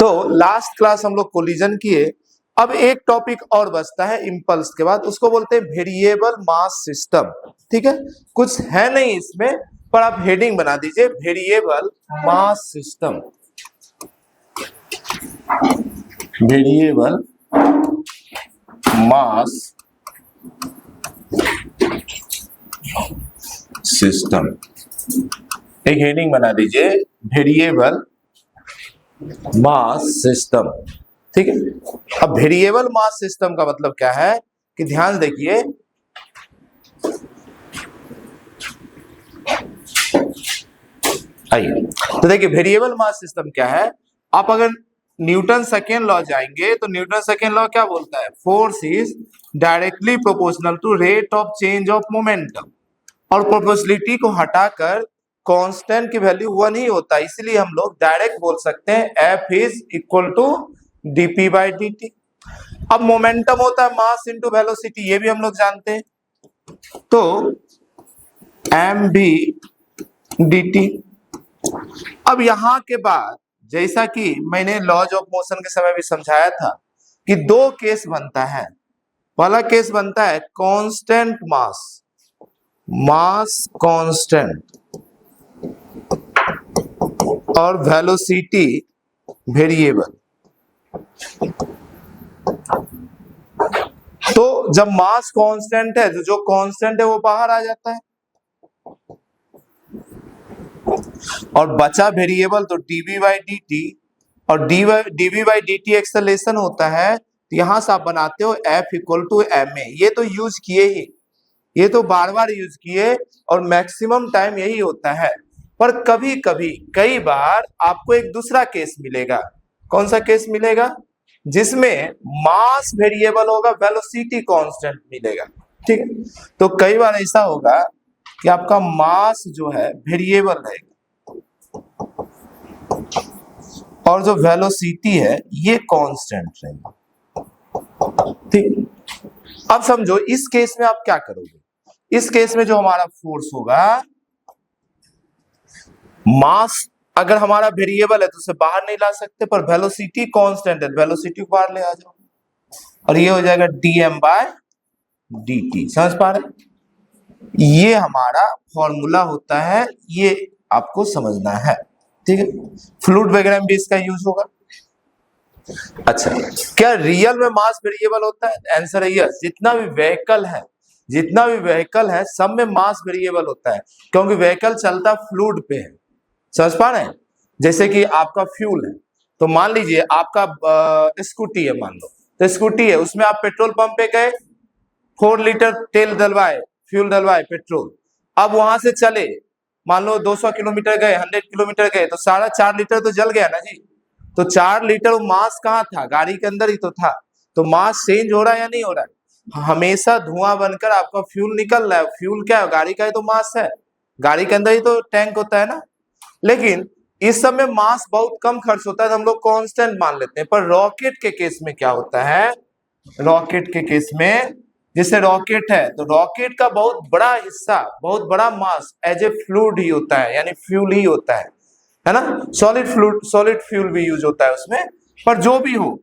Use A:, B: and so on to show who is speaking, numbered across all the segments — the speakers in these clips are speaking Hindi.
A: तो लास्ट क्लास हम लोग कोलिजन किए। अब एक टॉपिक और बचता है इंपल्स के बाद, उसको बोलते हैं वेरिएबल मास सिस्टम। ठीक है, कुछ है नहीं इसमें, पर आप हेडिंग बना दीजिए variable mass system. Variable mass system, एक हेडिंग बना दीजिए वेरिएबल मास सिस्टम। ठीक है, अब वेरिएबल मास सिस्टम का मतलब क्या है कि ध्यान देखिए, आइए तो देखिए वेरिएबल मास सिस्टम क्या है। आप अगर न्यूटन सेकेंड लॉ जाएंगे तो न्यूटन सेकेंड लॉ क्या बोलता है, force is directly proportional to rate of change of momentum, और प्रोपोर्शनलिटी को हटाकर कांस्टेंट की वैल्यू 1 ही होता है, इसलिए हम लोग डायरेक्ट बोल सकते हैं F is equal to dp by dt। अब मोमेंटम होता है मास इंटू वेलोसिटी, ये भी हम लोग जानते हैं, तो mv dt। अब यहां के बाद जैसा कि मैंने लॉज ऑफ मोशन के समय भी समझाया था कि दो केस बनता है। पहला केस बनता है कांस्टेंट मास, मास कांस्टेंट, और वेलोसिटी वेरिएबल। तो जब मास कांस्टेंट है तो जो कांस्टेंट है वो बाहर आ जाता है, और बचा वेरिएबल तो dv बाई dt, और dv बाई dt एक्सेलरेशन होता है, तो यहां से आप बनाते हो F इक्वल टू ma। ये तो यूज किए ही, ये तो बार बार यूज किए, और मैक्सिमम टाइम यही होता है। पर कभी कभी कई बार आपको एक दूसरा केस मिलेगा। कौन सा केस मिलेगा, जिसमें मास वेरिएबल होगा, वेलोसिटी कांस्टेंट मिलेगा। ठीक है, तो कई बार ऐसा होगा कि आपका मास जो है वेरिएबल रहेगा और जो वेलोसिटी है ये कांस्टेंट रहेगा। ठीक, अब समझो इस केस में आप क्या करोगे। इस केस में जो हमारा फोर्स होगा, मास अगर हमारा वेरिएबल है तो उसे बाहर नहीं ला सकते, पर वेलोसिटी कांस्टेंट है, वेलोसिटी को बाहर ले आ जाओ, और ये हो जाएगा dm बाय dt। समझ पा रहे, ये हमारा फॉर्मूला होता है, ये आपको समझना है। ठीक है, फ्लूइड वगैरह में भी इसका यूज होगा। अच्छा, क्या रियल में मास वेरिएबल होता है? आंसर है यस। जितना भी व्हीकल है, जितना भी व्हीकल है, सब में मास वेरिएबल होता है, क्योंकि व्हीकल चलता फ्लूइड पे है। समझ पा रहे हैं, जैसे कि आपका फ्यूल है, तो मान लीजिए आपका स्कूटी है, मान लो तो स्कूटी है, उसमें आप पेट्रोल पंप पे गए, 4 लीटर तेल डलवाए, फ्यूल डलवाए, पेट्रोल। अब वहां से चले, मान लो 200 किलोमीटर गए, 100 किलोमीटर गए, तो सारा 4 लीटर तो जल गया ना जी। तो 4 लीटर मास कहाँ था, गाड़ी के अंदर ही तो था। तो मास चेंज हो रहा है या नहीं हो रहा है? हमेशा धुआं बनकर आपका फ्यूल निकल रहा है। फ्यूल क्या है, गाड़ी का ही तो मास है, गाड़ी के अंदर ही तो टैंक होता है ना। लेकिन इस सब में मास बहुत कम खर्च होता है, तो हम लोग कांस्टेंट मान लेते हैं। पर रॉकेट के केस में क्या होता है, रॉकेट के केस में, जैसे रॉकेट है तो रॉकेट का बहुत बड़ा हिस्सा, बहुत बड़ा मास एज ए फ्लूइड ही होता है, यानी फ्यूल ही होता है ना। सॉलिड फ्लूइड, सॉलिड फ्यूल भी यूज होता है उसमें। पर जो भी हो,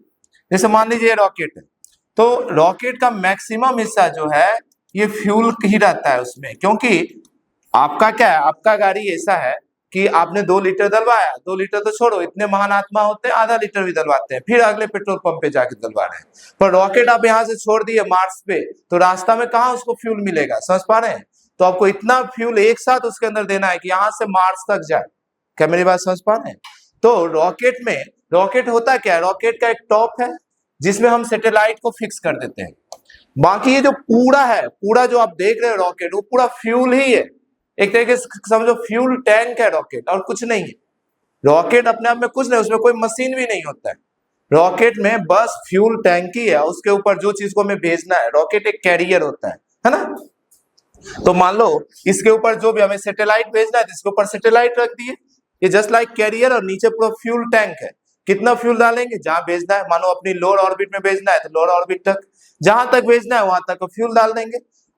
A: जैसे मान लीजिए रॉकेट है, तो रॉकेट का मैक्सिमम हिस्सा जो है ये फ्यूल ही रहता है उसमें। क्योंकि आपका क्या है, आपका गाड़ी ऐसा है कि आपने 2 लीटर डलवाया, 2 लीटर तो छोड़ो, इतने महान आत्मा होते हैं आधा लीटर भी डलवाते हैं, फिर अगले पेट्रोल पंप पे जाके डलवा रहे हैं। पर रॉकेट आप यहाँ से छोड़ दिए मार्स पे, तो रास्ता में कहाँ उसको फ्यूल मिलेगा? समझ पा रहे हैं, तो आपको इतना फ्यूल एक साथ उसके अंदर देना है कि यहाँ से मार्स तक जाए। क्या मेरी बात समझ पा रहे हैं? तो रॉकेट में, रॉकेट होता क्या है, रॉकेट का एक टॉप है जिसमें हम सैटेलाइट को फिक्स कर देते हैं। बाकी ये जो पूरा है, पूरा जो आप देख रहे हो रॉकेट, वो पूरा फ्यूल ही है। एक तरीके से समझो फ्यूल टैंक है रॉकेट, और कुछ नहीं है। रॉकेट अपने आप में कुछ नहीं, उसमें कोई मशीन भी नहीं होता है। रॉकेट में बस फ्यूल टैंक ही है, उसके ऊपर जो चीज को हमें भेजना है, रॉकेट एक कैरियर होता है ना। तो मान लो इसके ऊपर जो भी हमें सैटेलाइट भेजना है, तो इसके ऊपर सैटेलाइट रख दिए, ये जस्ट लाइक कैरियर, और नीचे पूरा फ्यूल टैंक है। कितना फ्यूल डालेंगे, जहां भेजना है, मानो अपनी लोअर ऑर्बिट में भेजना है तो लोअर ऑर्बिट तक, जहां तक भेजना है वहां तक फ्यूल डाल देंगे।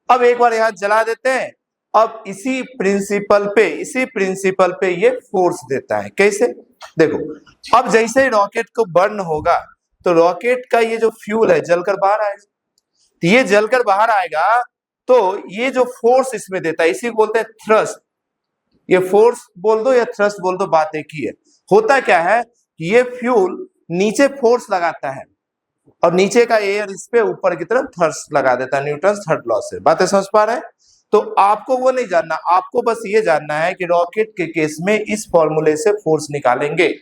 A: अब एक बार यहाँ जला देते हैं, अब इसी प्रिंसिपल पे ये फोर्स देता है। कैसे? देखो, अब जैसे ही रॉकेट को बर्न होगा तो रॉकेट का ये जो फ्यूल है जलकर बाहर आएगा। तो ये जलकर बाहर आएगा तो ये जो फोर्स इसमें देता है इसी को बोलते हैं थ्रस्ट। ये फोर्स बोल दो या थ्रस्ट बोल दो, बात एक ही है। होता क्या है, ये फ्यूल नीचे फोर्स लगाता है और नीचे का एयर इस पे ऊपर की तरफ थ्रस्ट लगा देता है, न्यूटन थर्ड लॉ से। बातें समझ पा रहे हैं? तो आपको वो नहीं जानना, आपको बस ये जानना है कि रॉकेट के केस में इस फॉर्मूले से फोर्स निकालेंगे,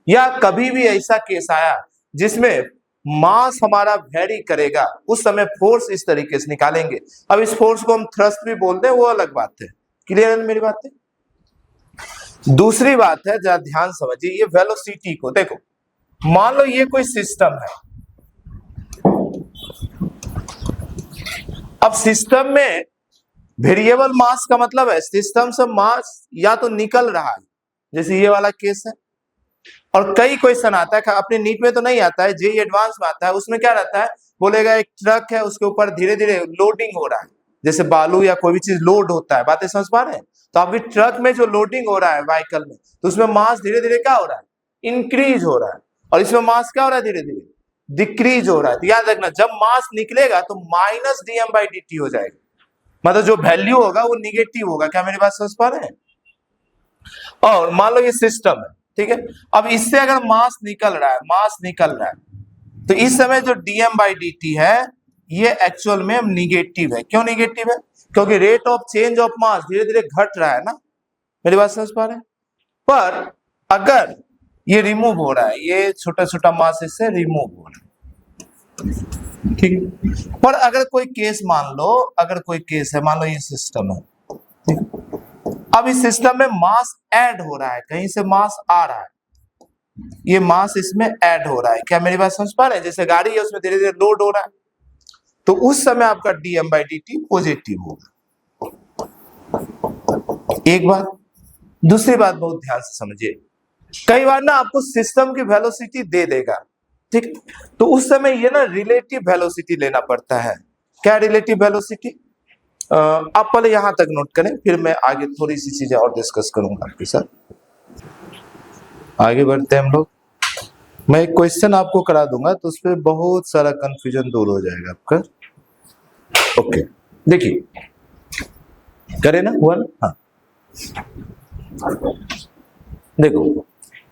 A: या कभी भी ऐसा केस आया जिसमें मास हमारा वेरी करेगा उस समय फोर्स इस तरीके से निकालेंगे। अब इस फोर्स को हम थ्रस्ट भी बोलते हैं, वो अलग बात है। क्लियर है मेरी बात है? दूसरी बात है, जरा ध्यान समझिए, ये वेलोसिटी को देखो, मान लो ये कोई सिस्टम है। अब सिस्टम में वेरिएबल मास का मतलब है सिस्टम से मास या तो निकल रहा है, जैसे ये वाला केस है, और कई क्वेश्चन आता है, अपने नीट में तो नहीं आता है, जेईई एडवांस में आता है। उसमें क्या रहता है, बोलेगा एक ट्रक है उसके ऊपर धीरे धीरे लोडिंग हो रहा है, जैसे बालू या कोई भी चीज लोड होता है। बातें समझ पा रहे हैं? तो अभी ट्रक में जो लोडिंग हो रहा है व्हीकल में, तो उसमें मास धीरे धीरे क्या हो रहा है, इंक्रीज हो रहा है, और इसमें मास क्या हो रहा है, धीरे धीरे डिक्रीज हो रहा है। तो याद रखना, जब मास निकलेगा तो माइनस dm/dt हो जाएगा, मतलब जो वैल्यू होगा वो निगेटिव होगा। क्या मेरी बात समझ पा रहे हैं? और मान लो ये सिस्टम है, ठीक है, अब इससे अगर मास निकल रहा है तो इस समय जो dm/dt है ये एक्चुअल में निगेटिव है। क्यों निगेटिव है? क्योंकि rate of change of mass धीरे धीरे घट रहा है ना। मेरी बात समझ पा रहे हैं? पर अगर ये रिमूव हो रहा है, ये छोटा छोटा मास इससे रिमूव हो रहा है, ठीक है। पर अगर कोई केस है, मान लो ये सिस्टम है, ठीक है? अब इस सिस्टम में मास ऐड हो रहा है, कहीं से मास आ रहा है, ये मास इसमें ऐड हो रहा है। क्या मेरी बात समझ पा रहे हैं? जैसे गाड़ी है उसमें धीरे धीरे लोड हो रहा है, तो उस समय आपका dm/dt पॉजिटिव होगा। एक बात। दूसरी बात बहुत ध्यान से समझिए, कई बार ना आपको सिस्टम की वेलोसिटी दे देगा, ठीक, तो उस समय ये ना रिलेटिव वेलोसिटी लेना पड़ता है। क्या रिलेटिव वेलोसिटी? आप पहले यहां तक नोट करें, फिर मैं आगे थोड़ी सी चीजें और डिस्कस करूंगा आपके साथ। आगे बढ़ते हैं हम लोग। मैं एक क्वेश्चन आपको करा दूंगा तो उस पर बहुत सारा कंफ्यूजन दूर हो जाएगा आपका। ओके, देखिए, करे ना, हुआ ना? हाँ, देखो,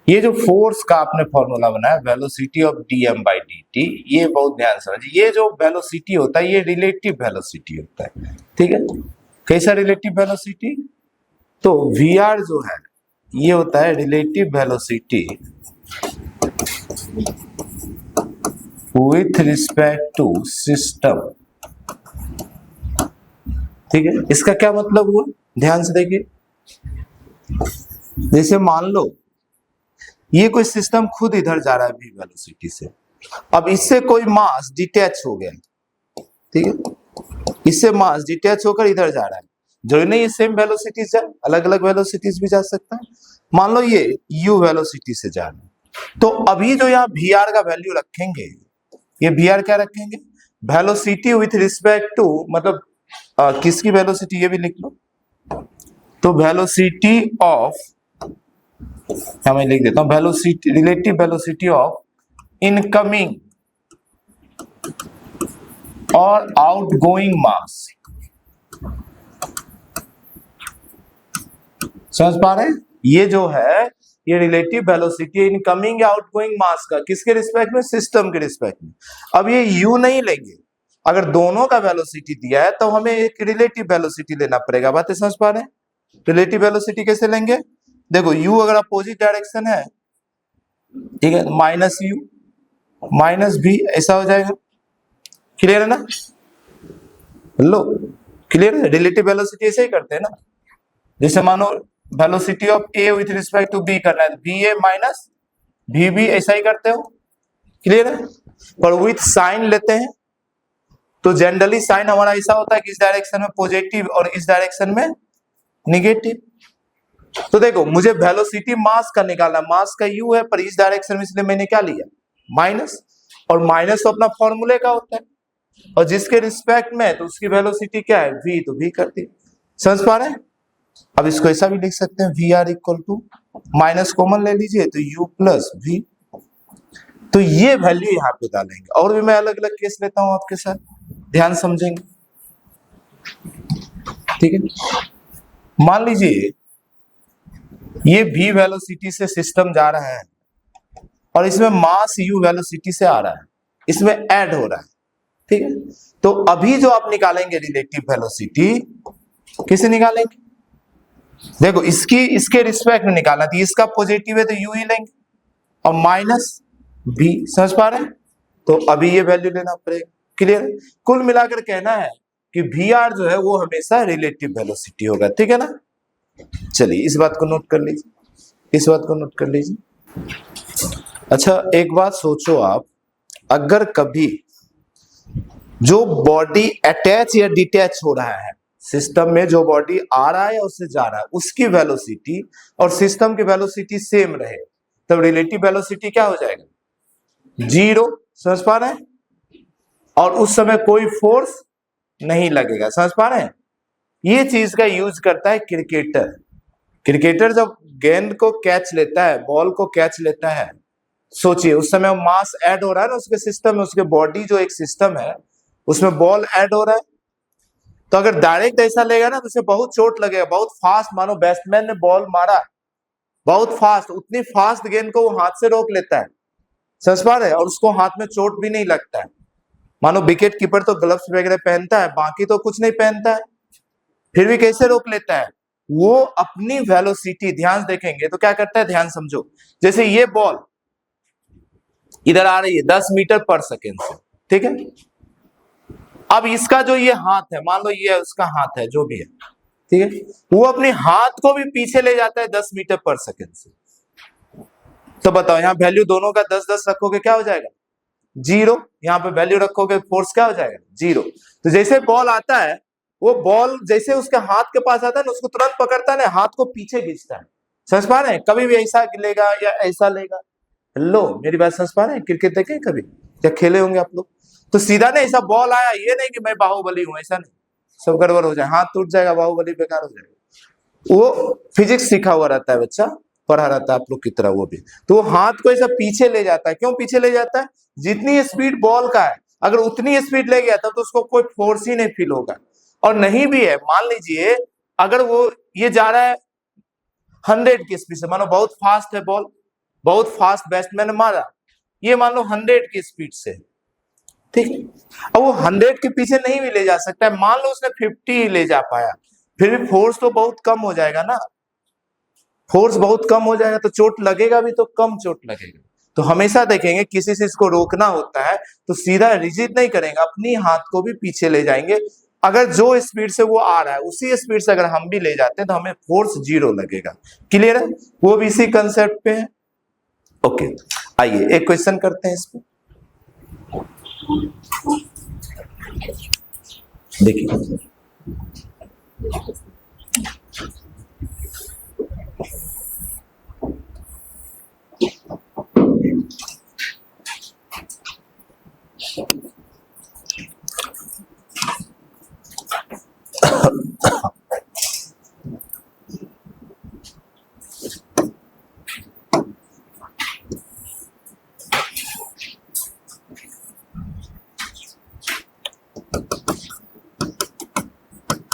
A: ये जो फोर्स का आपने फॉर्मूला बनाया, वेलोसिटी ऑफ dm/dt, ये बहुत ध्यान से समझिए। ये जो वेलोसिटी होता है ये रिलेटिव वेलोसिटी होता है, ठीक है। कैसा रिलेटिव वेलोसिटी? तो vr जो है ये होता है relative velocity with respect to system, ठीक है। इसका क्या मतलब हुआ, ध्यान से देखिए। जैसे मान लो ये कोई सिस्टम खुद इधर जा रहा है v वेलोसिटी से, अब इससे कोई मास डिटैच हो गया, ठीक है, इससे मास डिटैच होकर इधर जा रहा है, जो नहीं ये सेम वेलोसिटी से, अलग अलग वेलोसिटीज भी जा सकता है। मान लो ये u वेलोसिटी से जा रहा है, तो अभी जो यहाँ vr का वैल्यू रखेंगे, ये vr क्या रखेंगे, वेलोसिटी विथ रिस्पेक्ट टू, मतलब किसकी वेलोसिटी, ये भी लिख लो, तो वेलोसिटी ऑफ, मैं लिख देता हूं, velocity, relative velocity of incoming और आउटगोइंग मास। समझ पा रहे हैं? ये जो है ये रिलेटिव वेलोसिटी इनकमिंग या आउटगोइंग मास का, किसके रिस्पेक्ट में, सिस्टम के रिस्पेक्ट में। अब ये u नहीं लेंगे, अगर दोनों का वेलोसिटी दिया है तो हमें एक रिलेटिव वेलोसिटी लेना पड़ेगा। बातें समझ पा रहे हैं? रिलेटिव वेलोसिटी कैसे लेंगे? देखो, u अगर अपोजिट डायरेक्शन है, ठीक है, माइनस u माइनस v, ऐसा हो जाएगा। क्लियर है ना? लो, क्लियर है? रिलेटिव वेलोसिटी ऐसे ही करते हैं ना, जैसे मानो velocity of a with respect to b करना है, va माइनस vb, ऐसा ही करते हो। क्लियर है? पर विथ साइन लेते हैं, तो जनरली साइन हमारा ऐसा होता है कि इस डायरेक्शन में पॉजिटिव और इस डायरेक्शन में निगेटिव। तो देखो, मुझे वेलोसिटी मास का निकालना, मास का u है पर इस डायरेक्शन में, इसलिए मैंने क्या लिया, माइनस, और माइनस तो अपना फॉर्मूले का होता है, और जिसके रिस्पेक्ट में तो उसकी वेलोसिटी क्या है, v, तो v कर दी। समझ पा रहे हैं? अब इसको ऐसा भी लिख सकते हैं, V R equal to, minus common ले लीजिए तो यू प्लस वी, तो ये वैल्यू यहाँ पे डालेंगे। और भी मैं अलग अलग केस लेता हूं आपके साथ, ध्यान समझेंगे, ठीक है। मान लीजिए ये v वेलोसिटी से सिस्टम जा रहा है और इसमें मास u वेलोसिटी से आ रहा है, इसमें ऐड हो रहा है, ठीक है। तो अभी जो आप निकालेंगे रिलेटिव वेलोसिटी, किसे निकालेंगे? देखो इसके रिस्पेक्ट में निकालना थी, इसका पॉजिटिव है तो u ही लेंगे और माइनस v, समझ पा रहे हैं? तो अभी ये वैल्यू लेना पड़ेगा, क्लियर? कुल मिलाकर कहना है कि vr जो है वो हमेशा रिलेटिव वेलोसिटी होगा, ठीक है ना। चलिए इस बात को नोट कर लीजिए, इस बात को नोट कर लीजिए। अच्छा एक बात सोचो आप, अगर कभी जो बॉडी अटैच या डिटैच हो रहा है सिस्टम में, जो बॉडी आ रहा है या उससे जा रहा है, उसकी वेलोसिटी और सिस्टम की वेलोसिटी सेम रहे, तब रिलेटिव वेलोसिटी क्या हो जाएगा? 0, समझ पा रहे हैं? और उस समय कोई फोर्स नहीं लगेगा, समझ पा रहे हैं? ये चीज का यूज करता है क्रिकेटर। क्रिकेटर जब गेंद को कैच लेता है, बॉल को कैच लेता है, सोचिए उस समय मास ऐड हो रहा है ना उसके सिस्टम में, उसके बॉडी जो एक सिस्टम है उसमें बॉल ऐड हो रहा है। तो अगर डायरेक्ट ऐसा लेगा ना तो उसे बहुत चोट लगेगा, बहुत फास्ट, मानो बैट्समैन ने बॉल मारा बहुत फास्ट, उतनी फास्ट गेंद को वो हाथ से रोक लेता है, समझ पा रहे हैं? और उसको हाथ में चोट भी नहीं लगता है। मानो विकेट कीपर तो ग्लव्स वगैरह पहनता है, बाकी तो कुछ नहीं पहनता है, फिर भी कैसे रोक लेता है? वो अपनी वेलोसिटी, ध्यान देखेंगे तो क्या करता है, ध्यान समझो। जैसे ये बॉल इधर आ रही है 10 मीटर पर सेकेंड से, ठीक है। अब इसका जो ये हाथ है, मान लो ये उसका हाथ है, जो भी है, ठीक है, वो अपने हाथ को भी पीछे ले जाता है 10 मीटर पर सेकेंड से। तो बताओ यहाँ वैल्यू दोनों का 10-10 रखोगे क्या हो जाएगा? 0। यहाँ पे वैल्यू रखोगे फोर्स क्या हो जाएगा? 0। तो जैसे बॉल आता है, वो बॉल जैसे उसके हाथ के पास आता है ना, उसको तुरंत पकड़ता है ना, हाथ को पीछे खींचता है, समझ पा रहे हैं? कभी भी ऐसा लेगा या ऐसा लेगा। लो मेरी बात समझ पा रहे हैं? क्रिकेट देखे कभी या खेले होंगे आप लोग? तो सीधा नहीं, ऐसा बॉल आया, ये नहीं कि मैं बाहुबली हूं, ऐसा नहीं, सब गड़बड़ हो जाए, हाथ टूट जाएगा, बाहुबली बेकार हो जाएगा। वो फिजिक्स सीखा हुआ रहता है बच्चा, पढ़ा रहता है आप लोग की तरह वो भी। तो वो हाथ को ऐसा पीछे ले जाता है, क्यों पीछे ले जाता है? जितनी स्पीड बॉल का है, अगर उतनी स्पीड ले गया तब तो उसको कोई फोर्स ही नहीं फील होगा। और नहीं भी है, मान लीजिए अगर वो ये जा रहा है 100 की स्पीड से, मानो बहुत फास्ट है बॉल, बहुत फास्ट बैट्समैन ने मारा, ये मान लो 100 की स्पीड से, ठीक है। अब वो 100 के पीछे नहीं भी ले जा सकता है, मान लो उसने 50 ही ले जा पाया, फिर भी फोर्स तो बहुत कम हो जाएगा ना, फोर्स बहुत कम हो जाएगा तो चोट लगेगा भी, तो कम चोट लगेगा। तो हमेशा देखेंगे किसी से इसको रोकना होता है तो सीधा रिजिड नहीं करेंगे, अपनी हाथ को भी पीछे ले जाएंगे। अगर जो स्पीड से वो आ रहा है उसी स्पीड से अगर हम भी ले जाते हैं तो हमें फोर्स 0 लगेगा। क्लियर है? वो भी इसी कंसेप्ट पे है। ओके, आइए एक क्वेश्चन करते हैं इस पे। देखिए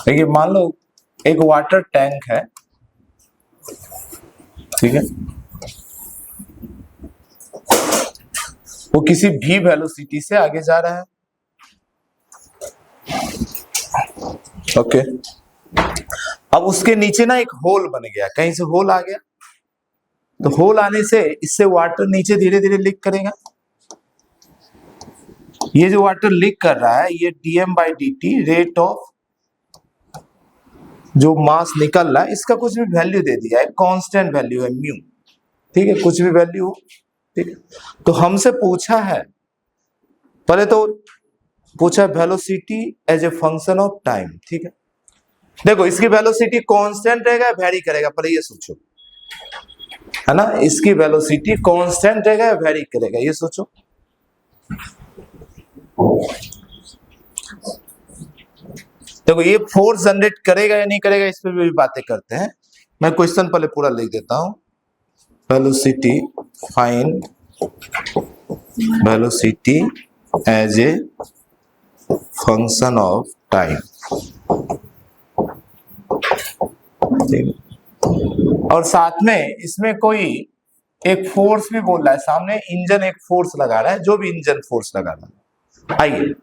A: देखिए मान लो एक वाटर टैंक है, ठीक है, वो किसी भी वेलोसिटी से आगे जा रहा है, ओके। अब उसके नीचे ना एक होल बन गया, कहीं से होल आ गया, तो होल आने से इससे वाटर नीचे धीरे धीरे लीक करेगा। ये जो वाटर लीक कर रहा है ये dm/dt रेट ऑफ जो मास निकल रहा है, इसका कुछ भी वैल्यू दे दिया है, कांस्टेंट वैल्यू है म्यू, ठीक है, कुछ भी वैल्यू हो, ठीक है। तो हमसे पूछा है, पहले तो पूछा है velocity as a function of time, ठीक है। देखो इसकी वेलोसिटी कांस्टेंट रहेगा, वेरी करेगा, पहले ये सोचो, है ना, इसकी वेलोसिटी कांस्टेंट रहेगा, वेरी करेगा, ये सोचो। देखो ये फोर्स जनरेट करेगा या नहीं करेगा, इस पर भी बातें करते हैं। मैं क्वेश्चन पहले पूरा लिख देता हूं। Velocity, find velocity as a function of time. और साथ में इसमें कोई एक फोर्स भी बोल रहा है, सामने इंजन एक फोर्स लगा रहा है, जो भी इंजन फोर्स लगा रहा है। आइए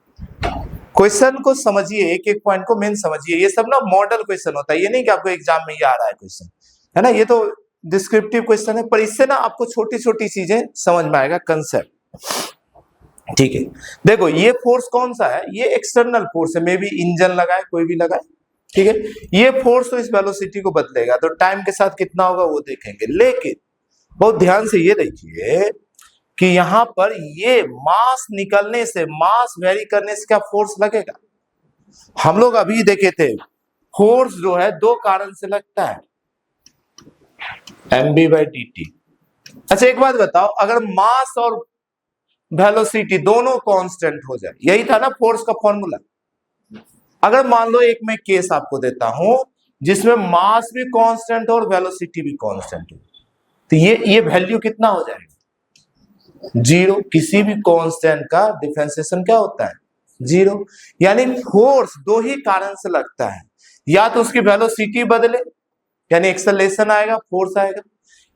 A: क्वेश्चन को समझिए, एक एक पॉइंट को मेन समझिए। ये सब ना मॉडल क्वेश्चन होता है, ये नहीं कि आपको एग्जाम में ये आ रहा है क्वेश्चन, है ना। ये तो डिस्क्रिप्टिव क्वेश्चन है, पर इससे ना आपको छोटी छोटी चीजें समझ में आएगा, कंसेप्ट। ठीक है, देखो ये फोर्स कौन सा है, ये एक्सटर्नल फोर्स है, मे बी इंजन लगाए, कोई भी लगाए, ठीक है। ये फोर्स तो इस वेलोसिटी को बदलेगा, तो टाइम के साथ कितना होगा वो देखेंगे। लेकिन बहुत ध्यान से ये देखिए कि यहां पर ये मास निकलने से, मास वेरी करने से क्या फोर्स लगेगा। हम लोग अभी देखे थे फोर्स जो है दो कारण से लगता है, mv/dt। अच्छा एक बात बताओ, अगर मास और वेलोसिटी दोनों कांस्टेंट हो जाए, यही था ना फोर्स का फॉर्मूला। अगर मान लो एक मैं केस आपको देता हूं जिसमें मास भी कांस्टेंट और वेलोसिटी भी कांस्टेंट हो, तो ये वैल्यू कितना हो जाएगा, 0। किसी भी कांस्टेंट का डिफरेंशिएशन क्या होता है, 0। यानी फोर्स दो ही कारण से लगता है, या तो उसकी वेलोसिटी बदले यानी एक्सेलरेशन आएगा, फोर्स आएगा,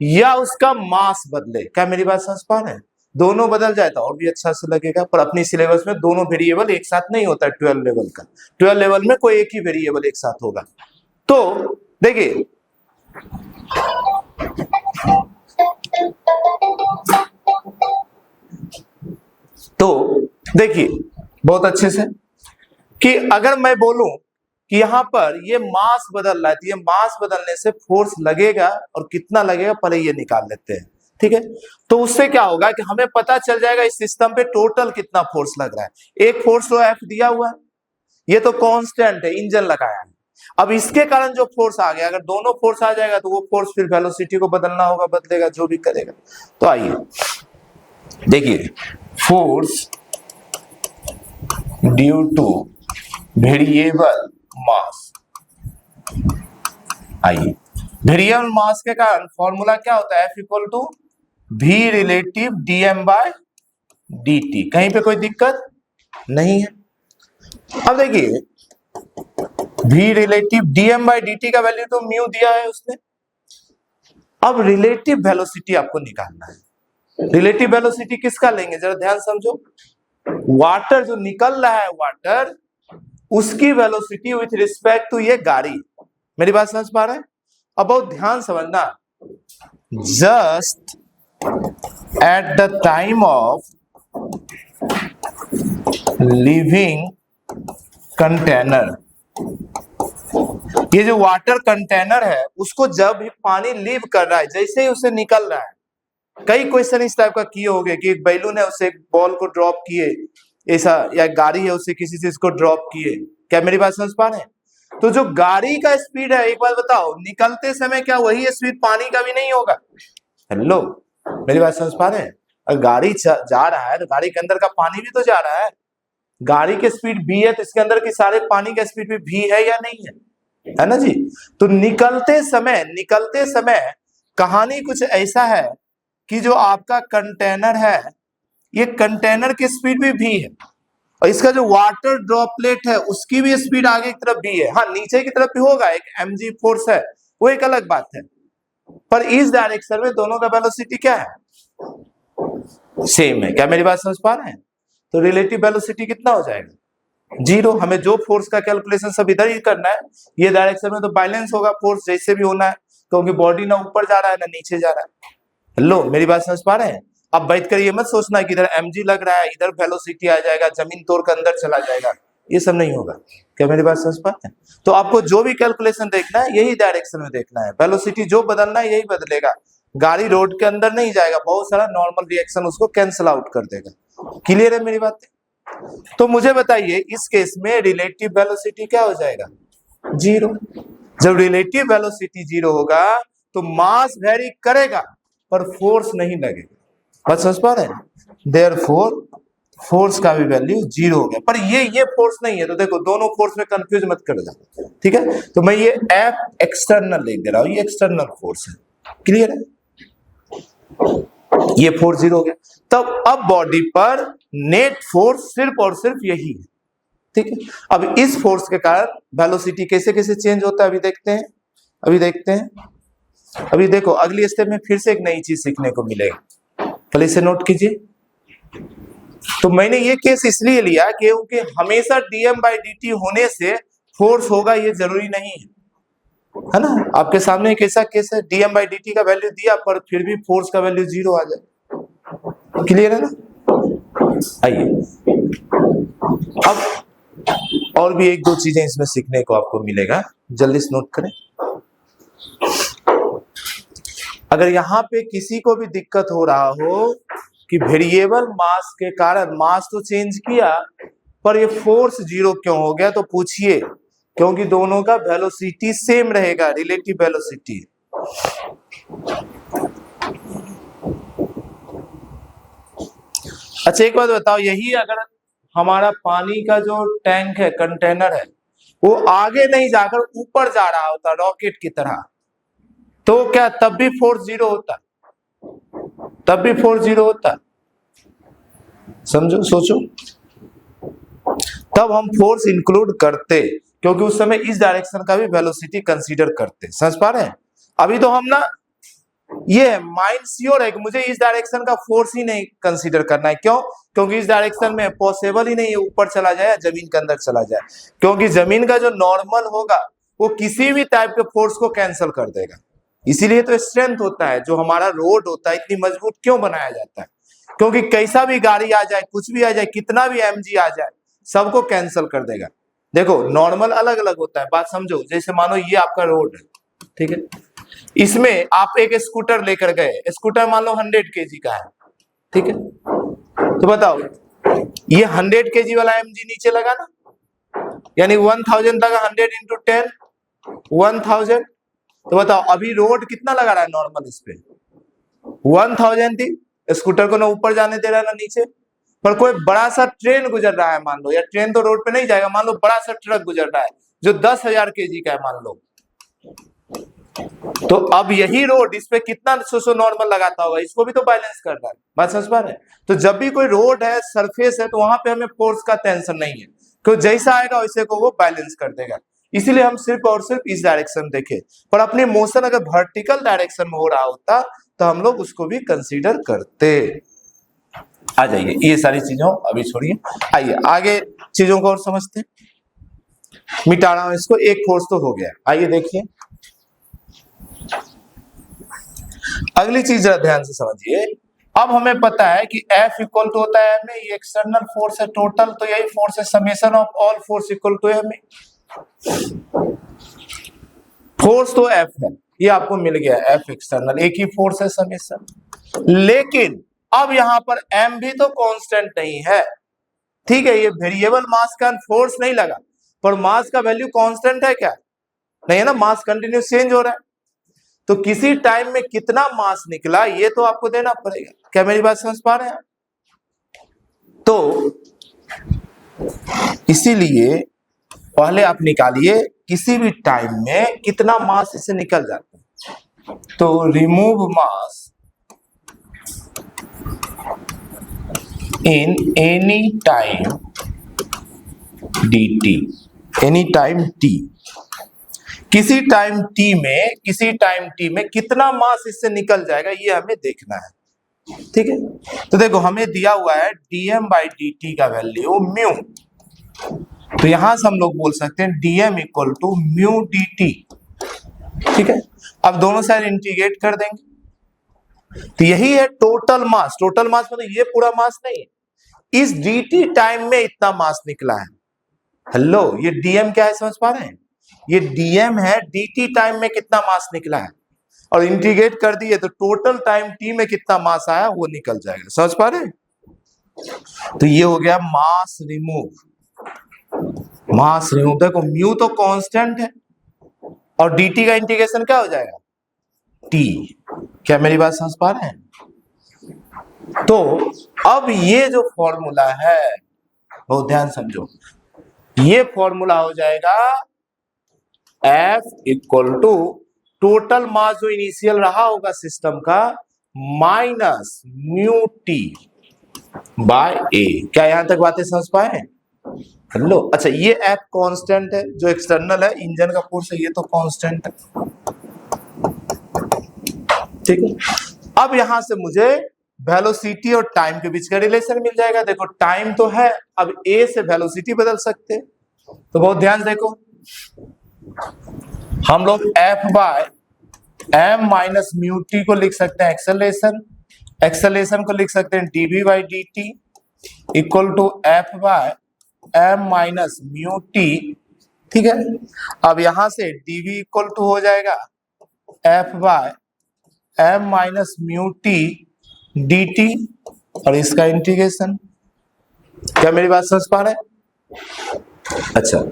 A: या उसका मास बदले। क्या मेरी बात समझ पा रहे हैं? दोनों बदल जाए तो और भी अच्छा से लगेगा, पर अपनी सिलेबस में दोनों वेरिएबल एक साथ नहीं होता है। 12 लेवल का, 12 लेवल में कोई एक ही वेरिएबल एक साथ होगा। तो देखिए बहुत अच्छे से कि अगर मैं बोलूं कि यहां पर ये मास बदल रहा है, तो ये मास बदलने से फोर्स लगेगा, और कितना लगेगा पहले ये निकाल लेते हैं, ठीक है। तो उससे क्या होगा कि हमें पता चल जाएगा इस सिस्टम पे टोटल कितना फोर्स लग रहा है। एक फोर्स तो F दिया हुआ है, ये तो कांस्टेंट है, इंजन लगाया है। अब इसके कारण जो फोर्स आ गया, अगर दोनों फोर्स आ जाएगा तो वो फोर्स फिर वेलोसिटी को बदलना होगा, बदलेगा, जो भी करेगा। तो आइए देखिए, फोर्स ड्यू टू वेरिएबल मास। आइए वेरिएबल मास के कारण फॉर्मूला क्या होता है, F equal to V relative dm/dt। कहीं पे कोई दिक्कत नहीं है। अब देखिए V रिलेटिव dm/dt का वैल्यू तो म्यू दिया है उसने। अब रिलेटिव वेलोसिटी आपको निकालना है। रिलेटिव वेलोसिटी किसका लेंगे, जरा ध्यान समझो। वाटर जो निकल रहा है, वाटर, उसकी वेलोसिटी विथ रिस्पेक्ट टू ये गाड़ी। मेरी बात समझ पा रहे हैं? अब बहुत ध्यान समझना। Just at the time of living container, ये जो वाटर कंटेनर है उसको जब भी पानी लीव कर रहा है, जैसे ही उसे निकल रहा है, कई क्वेश्चन इस टाइप का किए होंगे कि एक बैलून है उसे एक बॉल को ड्रॉप किए ऐसा, या गाड़ी है उसे किसी चीज को ड्रॉप किए। क्या मेरी बात समझ पा रहे हैं? तो जो गाड़ी का स्पीड है, एक बात बताओ, निकलते समय क्या वही स्पीड पानी का भी नहीं होगा? हेलो, मेरी बात समझ पा रहे हैं? अगर गाड़ी जा रहा है तो गाड़ी के अंदर का पानी भी तो जा रहा है। गाड़ी की स्पीड v है तो इसके अंदर की सारे पानी का स्पीड भी v है या नहीं है ना जी। तो निकलते समय कहानी कुछ ऐसा है कि जो आपका कंटेनर है, ये कंटेनर की स्पीड भी v है, और इसका जो वाटर ड्रॉपलेट है उसकी भी स्पीड आगे की तरफ v है। हाँ, नीचे की तरफ भी होगा, एक mg फोर्स है, वो एक अलग बात है, पर इस डायरेक्शन में दोनों का वेलोसिटी क्या है, सेम है। क्या मेरी बात समझ पा रहे हैं? तो रिलेटिव वेलोसिटी कितना हो जाएगा, 0। हमें जो फोर्स का कैलकुलेशन सब इधर ही करना है, ये डायरेक्शन में तो बैलेंस होगा फोर्स, जैसे भी होना है, क्योंकि बॉडी ना ऊपर जा रहा है ना नीचे जा रहा है। हेलो, मेरी बात समझ पा रहे हैं? अब बैठकर ये मत सोचना कि इधर mg लग रहा है, इधर वेलोसिटी आ जाएगा, जमीन तोड़ कर अंदर चला जाएगा, ये सब नहीं होगा। क्या मेरी बात समझ पा रहे हैं? तो आपको जो भी कैलकुलेशन देखना है यही डायरेक्शन में देखना है, वेलोसिटी जो बदलना है यही बदलेगा। गाड़ी रोड के अंदर नहीं जाएगा, बहुत सारा नॉर्मल रिएक्शन उसको कैंसिल आउट कर देगा। क्लियर है मेरी बात? तो मुझे बताइए इस केस में रिलेटिव वेलोसिटी क्या हो जाएगा, 0। जब रिलेटिव वेलोसिटी 0 होगा तो मास वेरी करेगा पर फोर्स नहीं लगेगा। बात समझ पा रहे हैं? देयरफॉर फोर्स का भी वैल्यू 0 हो गया। पर ये फोर्स नहीं है, तो देखो दोनों फोर्स में कंफ्यूज मत कर जाओ, ठीक है। तो मैं ये F एक्सटर्नल लिख दे रहा हूं, ये एक्सटर्नल फोर्स है, क्लियर है। ये फोर्स 0 हो गया। तब अब बॉडी पर नेट फोर्स सिर्फ और सिर्फ यही है, ठीक है। अब इस फोर्स के कारण वेलोसिटी कैसे कैसे चेंज होता है अभी देखते हैं, अभी देखो अगली स्टेप में फिर से एक नई चीज सीखने को मिलेगा, पहले इसे नोट कीजिए। तो मैंने ये केस इसलिए लिया क्योंकि हमेशा dm/dt होने से फोर्स होगा ये जरूरी नहीं है ना। आपके सामने एक ऐसा केस है, dm/dt का वैल्यू दिया पर फिर भी फोर्स का वैल्यू 0 आ जाए, क्लियर है ना। आइए अब और भी एक दो चीजें इसमें सीखने को आपको मिलेगा, जल्दी से नोट करें। अगर यहाँ पे किसी को भी दिक्कत हो रहा हो कि वेरिएबल मास के कारण मास तो चेंज किया पर ये फोर्स 0 क्यों हो गया, तो पूछिए, क्योंकि दोनों का वेलोसिटी सेम रहेगा, रिलेटिव वेलोसिटी। अच्छा एक बात बताओ, यही अगर हमारा पानी का जो टैंक है, कंटेनर है, वो आगे नहीं जाकर ऊपर जा रहा होता रॉकेट की तरह, तो क्या तब भी फोर्स 0 होता, तब भी फोर्स 0 होता। समझो, सोचो, तब हम फोर्स इंक्लूड करते क्योंकि उस समय इस डायरेक्शन का भी वेलोसिटी कंसीडर करते। समझ पा रहे हैं। अभी तो हम ना ये माइंड श्योर है कि मुझे इस डायरेक्शन का फोर्स ही नहीं कंसीडर करना है, क्यों, क्योंकि इस डायरेक्शन में पॉसिबल ही नहीं है ऊपर चला जाए या जमीन के अंदर चला जाए, क्योंकि जमीन का जो नॉर्मल होगा वो किसी भी टाइप के फोर्स को कैंसिल कर देगा। इसीलिए तो स्ट्रेंथ होता है, जो हमारा रोड होता है इतनी मजबूत क्यों बनाया जाता है, क्योंकि कैसा भी गाड़ी आ जाए, कुछ भी आ जाए, कितना भी mg आ जाए, सबको कैंसिल कर देगा। देखो नॉर्मल अलग अलग होता है, बात समझो। जैसे मानो ये आपका रोड है, ठीक है, इसमें आप एक स्कूटर लेकर गए, स्कूटर मान लो 100 kg का है, ठीक है, तो बताओ ये 100 kg वाला mg नीचे लगा ना, यानी 1000 लगा, 100 into 10 1000। तो बताओ अभी रोड कितना लगा रहा है नॉर्मल इस पे, 1000 थी, स्कूटर को ना ऊपर जाने दे रहा है ना नीचे। पर कोई बड़ा सा ट्रेन गुजर रहा है मान लो, या ट्रेन तो रोड पे नहीं जाएगा, मान लो बड़ा सा ट्रक गुजर रहा है जो 10,000 kg का है मान लो, तो अब यही रोड इस पे कितना सोशो नॉर्मल लगाता होगा, इसको भी तो बैलेंस कर रहा है। बात समझ पा रहे हैं। तो जब भी कोई रोड है, सरफेस है, तो वहां पे हमें फोर्स का टेंशन नहीं है, क्योंकि जैसा आएगा वैसे को वो बैलेंस कर देगा। इसीलिए हम सिर्फ और सिर्फ इस डायरेक्शन देखे, पर अपनी मोशन अगर वर्टिकल डायरेक्शन में हो रहा होता तो हम लोग उसको भी कंसीडर करते। आ जाइए, ये सारी चीजों अभी छोड़िए, आइए आगे चीजों को और समझते। मिटा रहा हूं इसको, एक फोर्स तो हो गया। आइए देखिए अगली चीज जरा ध्यान से समझिए। अब हमें पता है कि F इक्वल टू होता है m, ये एक्सटर्नल फोर्स है टोटल, तो यही फोर्स है summation of all force equal to m। Force तो F है, ये आपको मिल गया, F एक्सटर्नल, एक ही फोर्स है समेशन। लेकिन अब यहां पर m भी तो कांस्टेंट नहीं है, ठीक है, ये वेरिएबल मास का फोर्स नहीं लगा, पर मास का वैल्यू कांस्टेंट है क्या, नहीं है ना, मास कंटिन्यूस चेंज हो रहा है। तो किसी टाइम में कितना मास निकला ये तो आपको देना पड़ेगा। क्या मेरी बात समझ पा रहे हैं? तो इसीलिए पहले आप निकालिए किसी भी टाइम में कितना मास इससे निकल जाता है। तो remove mass in any time dt, any time t, किसी टाइम t में कितना मास इससे निकल जाएगा ये हमें देखना है, ठीक है। तो देखो हमें दिया हुआ है dm/dt का वैल्यू म्यू, तो यहां से हम लोग बोल सकते हैं dm equal to mu dt, ठीक है। अब दोनों साइड इंटीग्रेट कर देंगे, तो यही है टोटल मास। टोटल मास मतलब ये पूरा मास नहीं, इस dt टाइम में इतना मास निकला है। हेलो, ये dm क्या है समझ पा रहे हैं, ये dm है, dt टाइम में कितना मास निकला है, और इंटीग्रेट कर दिए तो टोटल टाइम t में कितना मास आया वो निकल जाएगा। समझ पा रहे हैं। तो ये हो गया मास रिमूव। देखो म्यू तो कांस्टेंट है और dt का इंटीग्रेशन क्या हो जाएगा, t। क्या मेरी बात समझ पा रहे हैं? तो अब ये जो फॉर्मूला है बहुत ध्यान समझो, ये फॉर्मूला हो जाएगा F equal to total mass जो इनिशियल रहा होगा सिस्टम का minus mu T by A. क्या यहां तक बातें समझ पाए? लो अच्छा, ये F कांस्टेंट है जो एक्सटर्नल है, इंजन का फोर्स है, ये तो कांस्टेंट है, ठीक है। अब यहां से मुझे वेलोसिटी और टाइम के बीच का रिलेशन मिल जाएगा। देखो टाइम तो है, अब ए से वेलोसिटी बदल सकते हैं, तो बहुत ध्यान देखो, हम लोग F by M minus mu T को लिख सकते हैं एक्सेलरेशन, एक्सेलरेशन को लिख सकते हैं dv by D T equal to F by M minus mu T, ठीक है। अब यहां से dv इक्वल टू हो जाएगा F by M minus mu T D T और इसका इंटीग्रेशन। क्या मेरी बात समझ पा रहे हैं? अच्छा,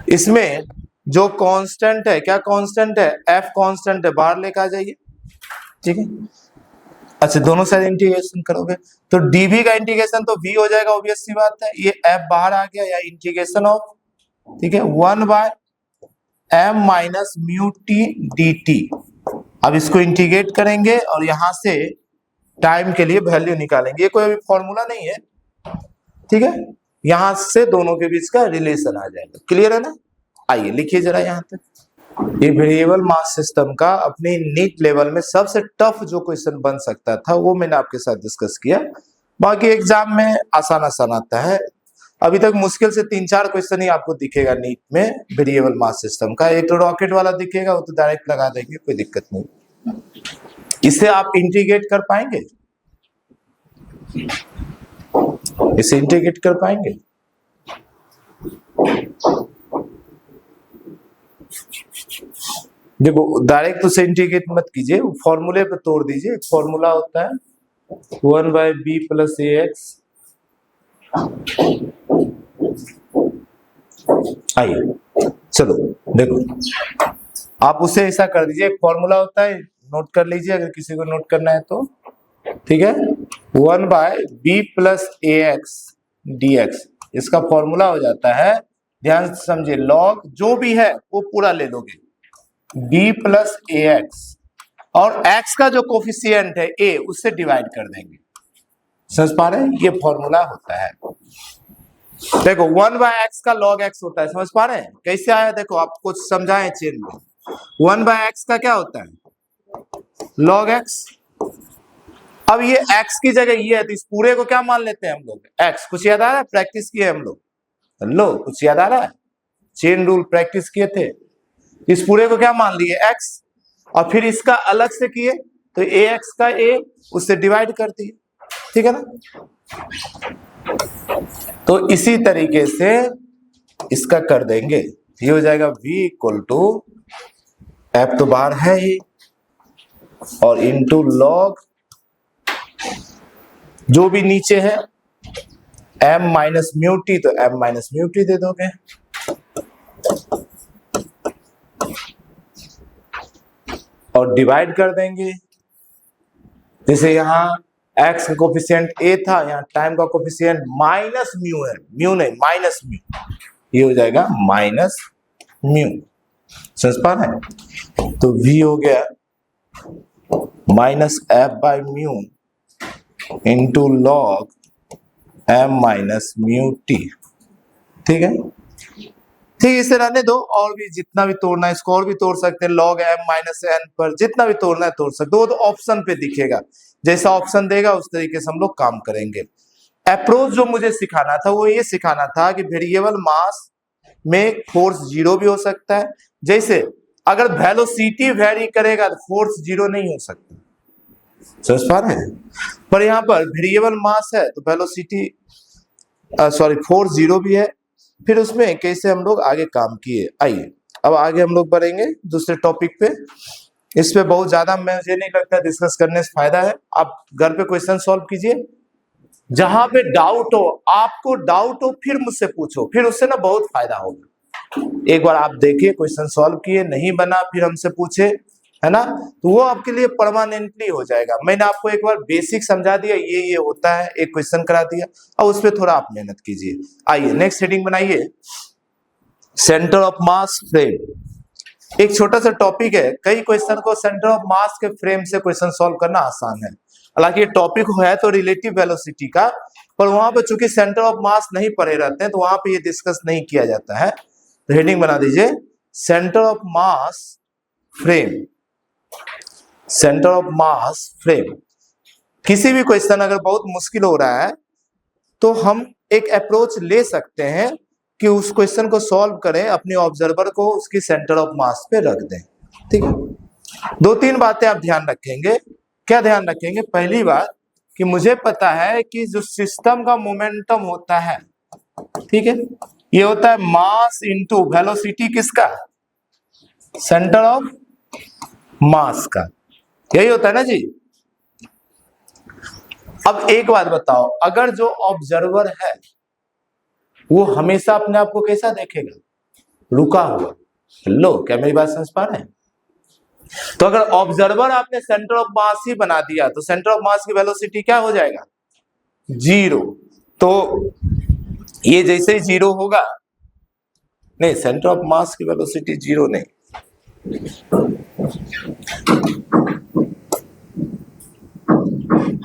A: इसमें जो कांस्टेंट है, क्या कांस्टेंट है? F कांस्टेंट है, बाहर लेकर आ जाइए, ठीक है। अच्छा, दोनों साइड इंटीग्रेशन करोगे तो dv का इंटीग्रेशन तो v हो जाएगा, ऑब्वियस सी बात है, ये F बाहर आ गया या इंटीग्रेशन ऑफ, ठीक है, 1 by M minus mu T D T. अब इसको इंटीग्रेट करेंगे और यहां से टाइम के लिए वैल्यू निकालेंगे, ये कोई अभी फॉर्मूला नहीं है, ठीक है। यहां से दोनों के बीच का रिलेशन आ जाएगा, क्लियर है ना? आइए लिखिए जरा यहां तक। ये वेरिएबल मास सिस्टम का अपने नीट लेवल में सबसे टफ जो क्वेश्चन बन सकता था वो मैंने आपके साथ डिस्कस किया, बाकी एग्जाम में आसान आसान आता है। अभी तक मुश्किल से 3-4 क्वेश्चन ही आपको दिखेगा नीट में वेरिएबल मास सिस्टम का, एक तो रॉकेट वाला दिखेगा, वो तो डायरेक्ट लगा देंगे, कोई दिक्कत नहीं। इसे आप इंटीग्रेट कर पाएंगे? इसे इंटीग्रेट कर पाएंगे? देखो डायरेक्ट उसे इंटीग्रेट मत कीजिए, फॉर्मूले पे तोड़ दीजिए। फॉर्मूला होता है 1 बाय बी प्लस ए एक्स। आइए चलो देखो, आप उसे ऐसा कर दीजिए, एक फॉर्मूला होता है, नोट कर लीजिए अगर किसी को नोट करना है तो, ठीक है। 1 बाय बी प्लस ए एक्स डी एक्स, इसका फॉर्मूला हो जाता है, ध्यान से समझिए, लॉग जो भी है वो पूरा ले लोगे, b प्लस ए एक्स और x का जो कोफिशिएंट है a उससे डिवाइड कर देंगे। समझ पा रहे हैं? ये फॉर्मूला होता है। देखो 1 बाय एक्स का log x होता है, समझ पा रहे हैं कैसे आया? देखो आपको समझाएं चेन में, 1 बाय एक्स का क्या होता है? log x। अब ये x की जगह ये है तो इस पूरे को क्या मान लेते हैं हम लोग? x। कुछ याद आ रहा है? प्रैक्टिस किए हम लोग, लो कुछ याद आ रहा है? चेन रूल प्रैक्टिस किए थे, इस पूरे को क्या मान लिए? x, और फिर इसका अलग से किए तो ax का a उससे डिवाइड कर दिए, ठीक है ना? तो इसी तरीके से इसका कर देंगे, ये हो जाएगा v इक्वल टू f तो बाहर है ही और इनटू लॉग जो भी नीचे है m माइनस म्यू टी, तो m माइनस म्यू टी दे दोगे, और डिवाइड कर देंगे। जैसे यहाँ x का कोफिशिएंट a था, यहाँ टाइम का कोफिशिएंट माइनस म्यू है, म्यू नहीं माइनस म्यू, ये हो जाएगा माइनस म्यू। समझ पा रहे हैं? तो v हो गया minus F by mu into log m minus mu T, ठीक है। ठीक, इसे रहने दो, और भी जितना भी तोड़ना है इसको और भी तोड़ सकते हैं, log m माइनस n पर जितना भी तोड़ना है तोड़ सकते हो, वो तो ऑप्शन पे दिखेगा, जैसा ऑप्शन देगा उस तरीके से हम लोग काम करेंगे। अप्रोच जो मुझे सिखाना था वो ये सिखाना था कि वेरिएबल मास में फोर्स जीरो भी हो सकता है, जैसे अगर वेलोसिटी वेरी करेगा तो फोर्स जीरो नहीं हो सकता, समझ पा रहे हैं? पर यहाँ पर वेरिएबल मास है तो वेलोसिटी सॉरी फोर्स जीरो भी है। फिर उसमें कैसे हम लोग आगे काम किए, आइए अब आगे हम लोग बढ़ेंगे दूसरे टॉपिक पे। इस पे बहुत ज्यादा मुझे नहीं लगता डिस्कस करने से फायदा है, आप घर पे क्वेश्चन सॉल्व कीजिए, जहां पे डाउट हो, आपको डाउट हो फिर मुझसे पूछो, फिर उससे ना बहुत फायदा होगा। एक बार आप देखिए क्वेश्चन सॉल्व किए, नहीं बना फिर हमसे पूछे, है ना, तो वो आपके लिए परमानेंटली हो जाएगा। मैंने आपको एक बार बेसिक समझा दिया, ये होता है, एक क्वेश्चन करा दिया, और उस पर थोड़ा आप मेहनत कीजिए। आइए नेक्स्ट हेडिंग बनाइए, सेंटर ऑफ मास फ्रेम। एक छोटा सा टॉपिक है, कई क्वेश्चन को सेंटर ऑफ मास के फ्रेम से क्वेश्चन सॉल्व करना आसान है। हालांकि ये टॉपिक है तो रिलेटिव वेलोसिटी का, पर वहां पर चूंकि सेंटर ऑफ मास नहीं पढ़े रहते हैं तो वहां पे ये डिस्कस नहीं किया जाता है। तो हेडिंग बना दीजिए, centre of mass frame. Centre of mass frame. किसी भी क्वेश्चन अगर बहुत मुश्किल हो रहा है तो हम एक अप्रोच ले सकते हैं कि उस क्वेश्चन को सॉल्व करें, अपने ऑब्जर्वर को उसकी सेंटर ऑफ मास पे रख दें। ठीक है, दो तीन बातें आप ध्यान रखेंगे। क्या ध्यान रखेंगे? पहली बात कि मुझे पता है कि जो सिस्टम का मोमेंटम होता है, ठीक है, ये होता है मास इंटू वेलोसिटी किसका? सेंटर ऑफ मास का, यही होता है ना जी। अब एक बात बताओ, अगर जो ऑब्जर्वर है वो हमेशा अपने आप को कैसा देखेगा? रुका हुआ। लो, क्या मेरी बात समझ पा रहे हैं? तो अगर ऑब्जर्वर आपने सेंटर ऑफ मास ही बना दिया तो सेंटर ऑफ मास की वेलोसिटी क्या हो जाएगा? जीरो। तो ये जैसे ही जीरो होगा, नहीं, सेंटर ऑफ मास की वेलोसिटी जीरो नहीं,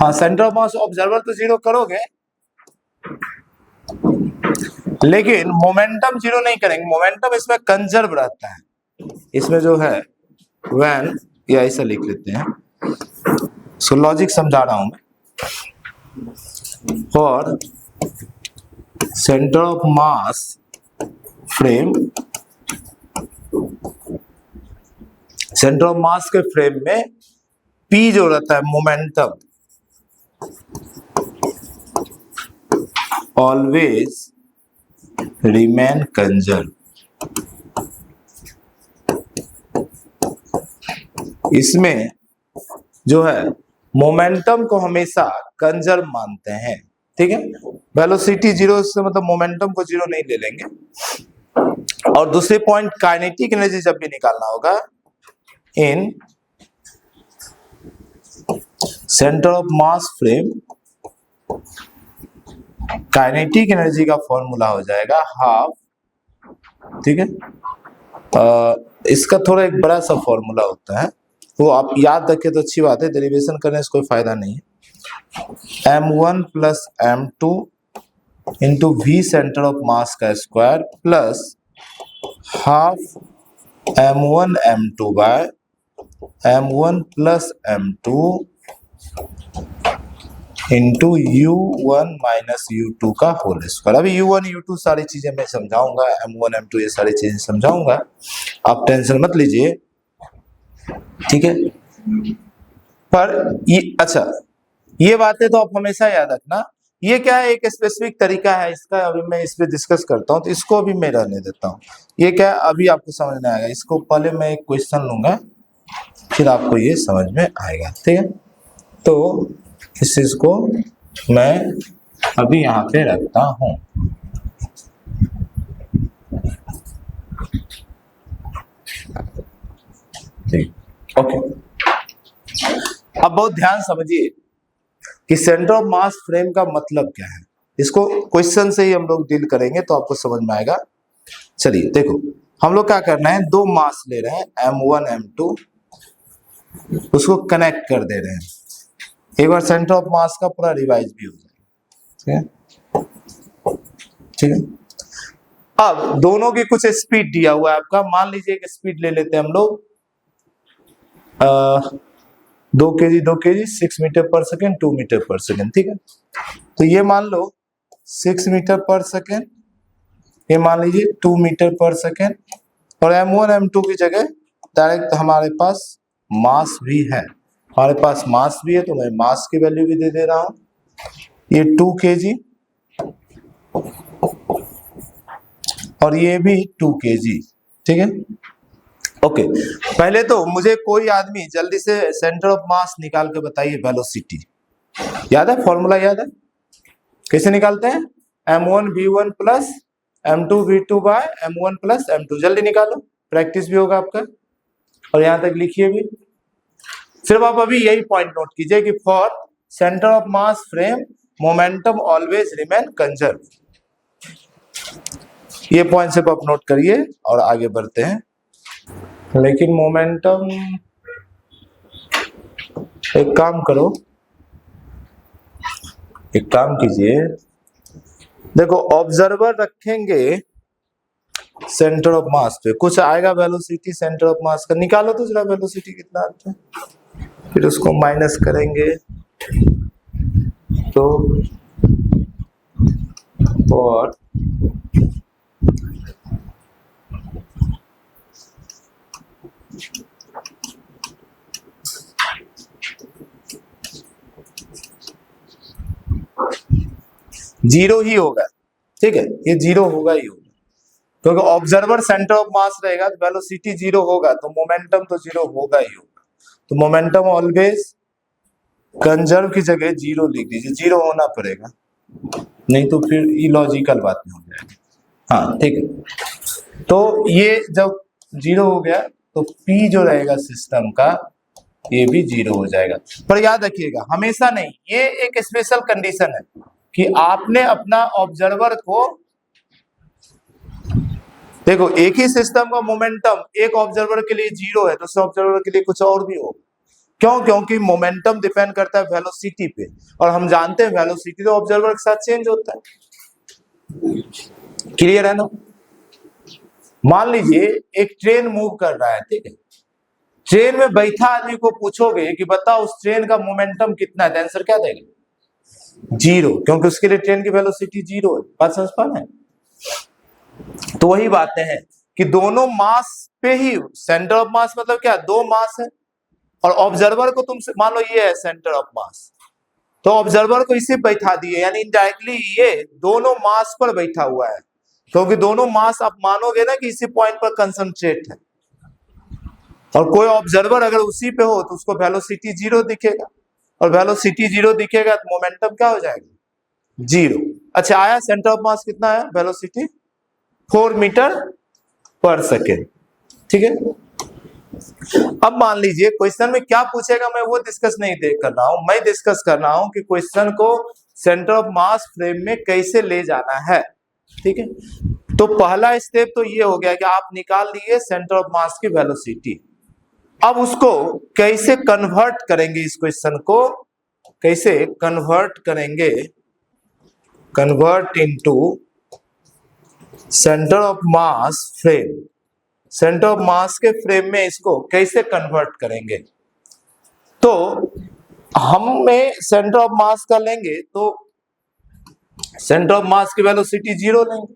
A: हाँ, सेंटर ऑफ मास ऑब्जर्वर तो जीरो करोगे, लेकिन मोमेंटम जीरो नहीं करेंगे। मोमेंटम इसमें कंजर्व रहता है, इसमें जो है व्हेन, या ऐसा लिख लेते हैं, सो लॉजिक समझा रहा हूं मैं। For centre of mass frame, centre of मास के फ्रेम में P जो रहता है मोमेंटम, ऑलवेज रिमेन कंजर्व। इसमें जो है मोमेंटम को हमेशा कंजर्व मानते हैं। ठीक है, वेलोसिटी जीरो से मतलब मोमेंटम को जीरो नहीं ले लेंगे। और दूसरे पॉइंट, काइनेटिक एनर्जी जब भी निकालना होगा in centre of mass frame, kinetic energy का फॉर्मूला हो जाएगा हाफ, ठीक है, इसका थोड़ा एक बड़ा सा फॉर्मूला होता है, वो आप याद रखें तो अच्छी बात है, डेरिवेशन करने से कोई फायदा नहीं है। m1 plus m2 into v centre of mass का square plus half m1 m2 by m1 plus m2 into u1 minus u2 का होल स्क्वायर। अभी u1 u2 सारी चीजें मैं समझाऊंगा, m1 m2 ये सारी चीजें समझाऊंगा, आप टेंशन मत लीजिए, ठीक है। पर ये अच्छा, ये बातें तो आप हमेशा याद रखना। ये क्या है, एक स्पेसिफिक तरीका है इसका, अभी मैं इस पे डिस्कस करता हूँ, तो इसको अभी मैं रहने देता हूँ। ये क्या अभी आपको समझ में आएगा, इसको पहले मैं एक क्वेश्चन लूंगा, फिर आपको ये समझ में आएगा, ठीक है। तो इस चीज को मैं अभी यहाँ पे रखता हूं। ठीक, ओके। अब बहुत ध्यान समझिए कि सेंटर ऑफ मास फ्रेम का मतलब क्या है। इसको क्वेश्चन से ही हम लोग डील करेंगे तो आपको समझ में आएगा। चलिए देखो, हम लोग क्या करना है, दो मास ले रहे हैं m1 m2, उसको कनेक्ट कर दे रहे हैं। एक बार सेंटर ऑफ मास का पूरा रिवाइज भी हो जाएगा, ठीक है। अब दोनों की कुछ स्पीड दिया हुआ है आपका, मान लीजिए एक स्पीड ले लेते हैं हम लोग 2 kg 6 मीटर पर सेकेंड 2 मीटर पर सेकेंड, ठीक है। तो ये मान लो 6 मीटर पर सेकेंड, ये मान लीजिए 2 मीटर पर सेकेंड, और m1 m2 की जगह डायरेक्ट हमारे पास मास भी है, हमारे पास मास भी है, तो मैं मास की वैल्यू भी दे रहा हूं, ये 2 kg और ये भी 2 kg, ठीक है, ओके। पहले तो मुझे कोई आदमी जल्दी से सेंटर ऑफ मास निकाल के बताइए, वेलोसिटी याद है, फॉर्मूला याद है, कैसे निकालते हैं, m1 v1 plus m2 v2 bye m1 plus m2, जल्दी निकालो, प्रैक्टिस भी होगा आपका, और यहां तक लिखिए भी, सिर्फ आप अभी यही पॉइंट नोट कीजिए कि for centre of mass frame momentum always remain conserve. ये पॉइंट सिर्फ आप नोट करिए और आगे बढ़ते हैं। लेकिन मोमेंटम, एक काम करो, एक काम कीजिए, देखो ऑब्जर्वर रखेंगे सेंटर ऑफ मास पे, कुछ आएगा वेलोसिटी सेंटर ऑफ मास का, निकालो तो जरा वेलोसिटी कितना आता है, फिर उसको माइनस करेंगे तो और जीरो ही होगा, ठीक है, ये जीरो होगा ही होगा, क्योंकि ऑब्जर्वर सेंटर ऑफ मास रहेगा तो वेलोसिटी जीरो होगा तो मोमेंटम तो जीरो होगा ही होगा। तो मोमेंटम ऑलवेज कंजर्व की जगह जीरो लिख दीजिए, जीरो होना पड़ेगा, नहीं तो फिर इलॉजिकल बात नहीं हो जाएगी। हाँ ठीक है, तो ये जब जीरो हो गया तो P जो रहेगा सिस्टम का ये भी जीरो हो जाएगा। पर याद रखिएगा हमेशा नहीं, ये एक स्पेशल कंडीशन है कि आपने अपना ऑब्जर्वर को, देखो एक ही सिस्टम का मोमेंटम एक ऑब्जर्वर के लिए जीरो है, दूसरे ऑब्जर्वर के लिए कुछ और भी हो। क्यों? क्योंकि मोमेंटम डिपेंड करता है वेलोसिटी पे, और हम जानते हैं वेलोसिटी तो ऑब्जर्वर के साथ चेंज होता है। क्लियर है ना? मान लीजिए एक ट्रेन मूव कर रहा है, ठीक है, ट्रेन में बैठा आदमी को पूछोगे कि बताओ उस ट्रेन का मोमेंटम कितना है, तो आंसर क्या देगा? जीरो, क्योंकि उसके लिए ट्रेन की वेलोसिटी जीरो है। बात समझ पा रहे हैं? तो वही बातें हैं कि दोनों मास पे ही, सेंटर ऑफ मास मतलब क्या, दो मास है, और ऑब्जर्वर को तुम मान लो ये है सेंटर ऑफ मास, तो ऑब्जर्वर को इसे बैठा दिए, यानी इनडायरेक्टली ये दोनों मास पर बैठा हुआ है, क्योंकि दोनों मास आप मानोगे ना कि इसी पॉइंट पर कंसंट्रेट है, और कोई ऑब्जर्वर अगर उसी पे हो तो उसको वेलोसिटी जीरो दिखेगा, और वेलोसिटी जीरो दिखेगा तो मोमेंटम क्या हो जाएगा? जीरो। अच्छा आया, सेंटर ऑफ मास कितना है, वेलोसिटी 4 मीटर पर सेकेंड, ठीक है। अब मान लीजिए क्वेश्चन में क्या पूछेगा, मैं वो डिस्कस नहीं कर रहा हूं, मैं डिस्कस कर रहा हूं कि क्वेश्चन को सेंटर ऑफ मास फ्रेम में कैसे ले जाना है, ठीक है। तो पहला स्टेप तो ये हो गया कि आप निकाल लिए सेंटर ऑफ मास की वेलोसिटी। अब उसको कैसे कन्वर्ट करेंगे, इस क्वेश्चन को कैसे कन्वर्ट करेंगे, convert into centre of mass frame, centre of मास के फ्रेम में इसको कैसे कन्वर्ट करेंगे। तो हमें सेंटर ऑफ मास का लेंगे तो सेंटर ऑफ मास की वेलोसिटी जीरो लेंगे।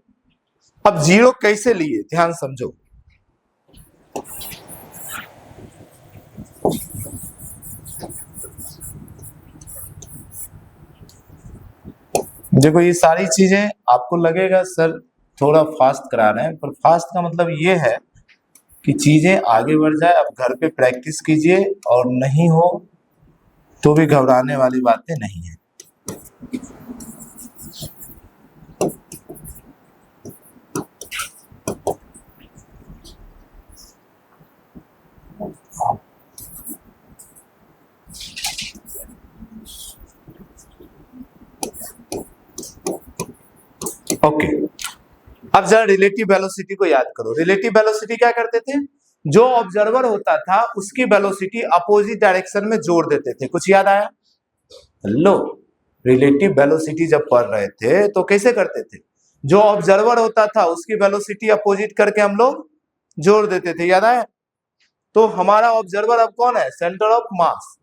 A: अब जीरो कैसे लिए, ध्यान समझो, देखो ये सारी चीजें आपको लगेगा सर थोड़ा फास्ट करा रहे हैं, पर फास्ट का मतलब ये है कि चीजें आगे बढ़ जाए। अब घर पे प्रैक्टिस कीजिए, और नहीं हो तो भी घबराने वाली बातें नहीं है। ओके, अब जरा रिलेटिव वेलोसिटी को याद करो। रिलेटिव वेलोसिटी क्या करते थे, जो ऑब्जर्वर होता था उसकी वेलोसिटी अपोजिट डायरेक्शन में जोड़ देते थे। कुछ याद आया? लो, रिलेटिव वेलोसिटी जब पढ़ रहे थे तो कैसे करते थे, जो ऑब्जर्वर होता था उसकी वेलोसिटी अपोजिट करके हम लोग जोड़ देते थे, याद आया? तो हमारा ऑब्जर्वर अब कौन है, सेंटर ऑफ मास,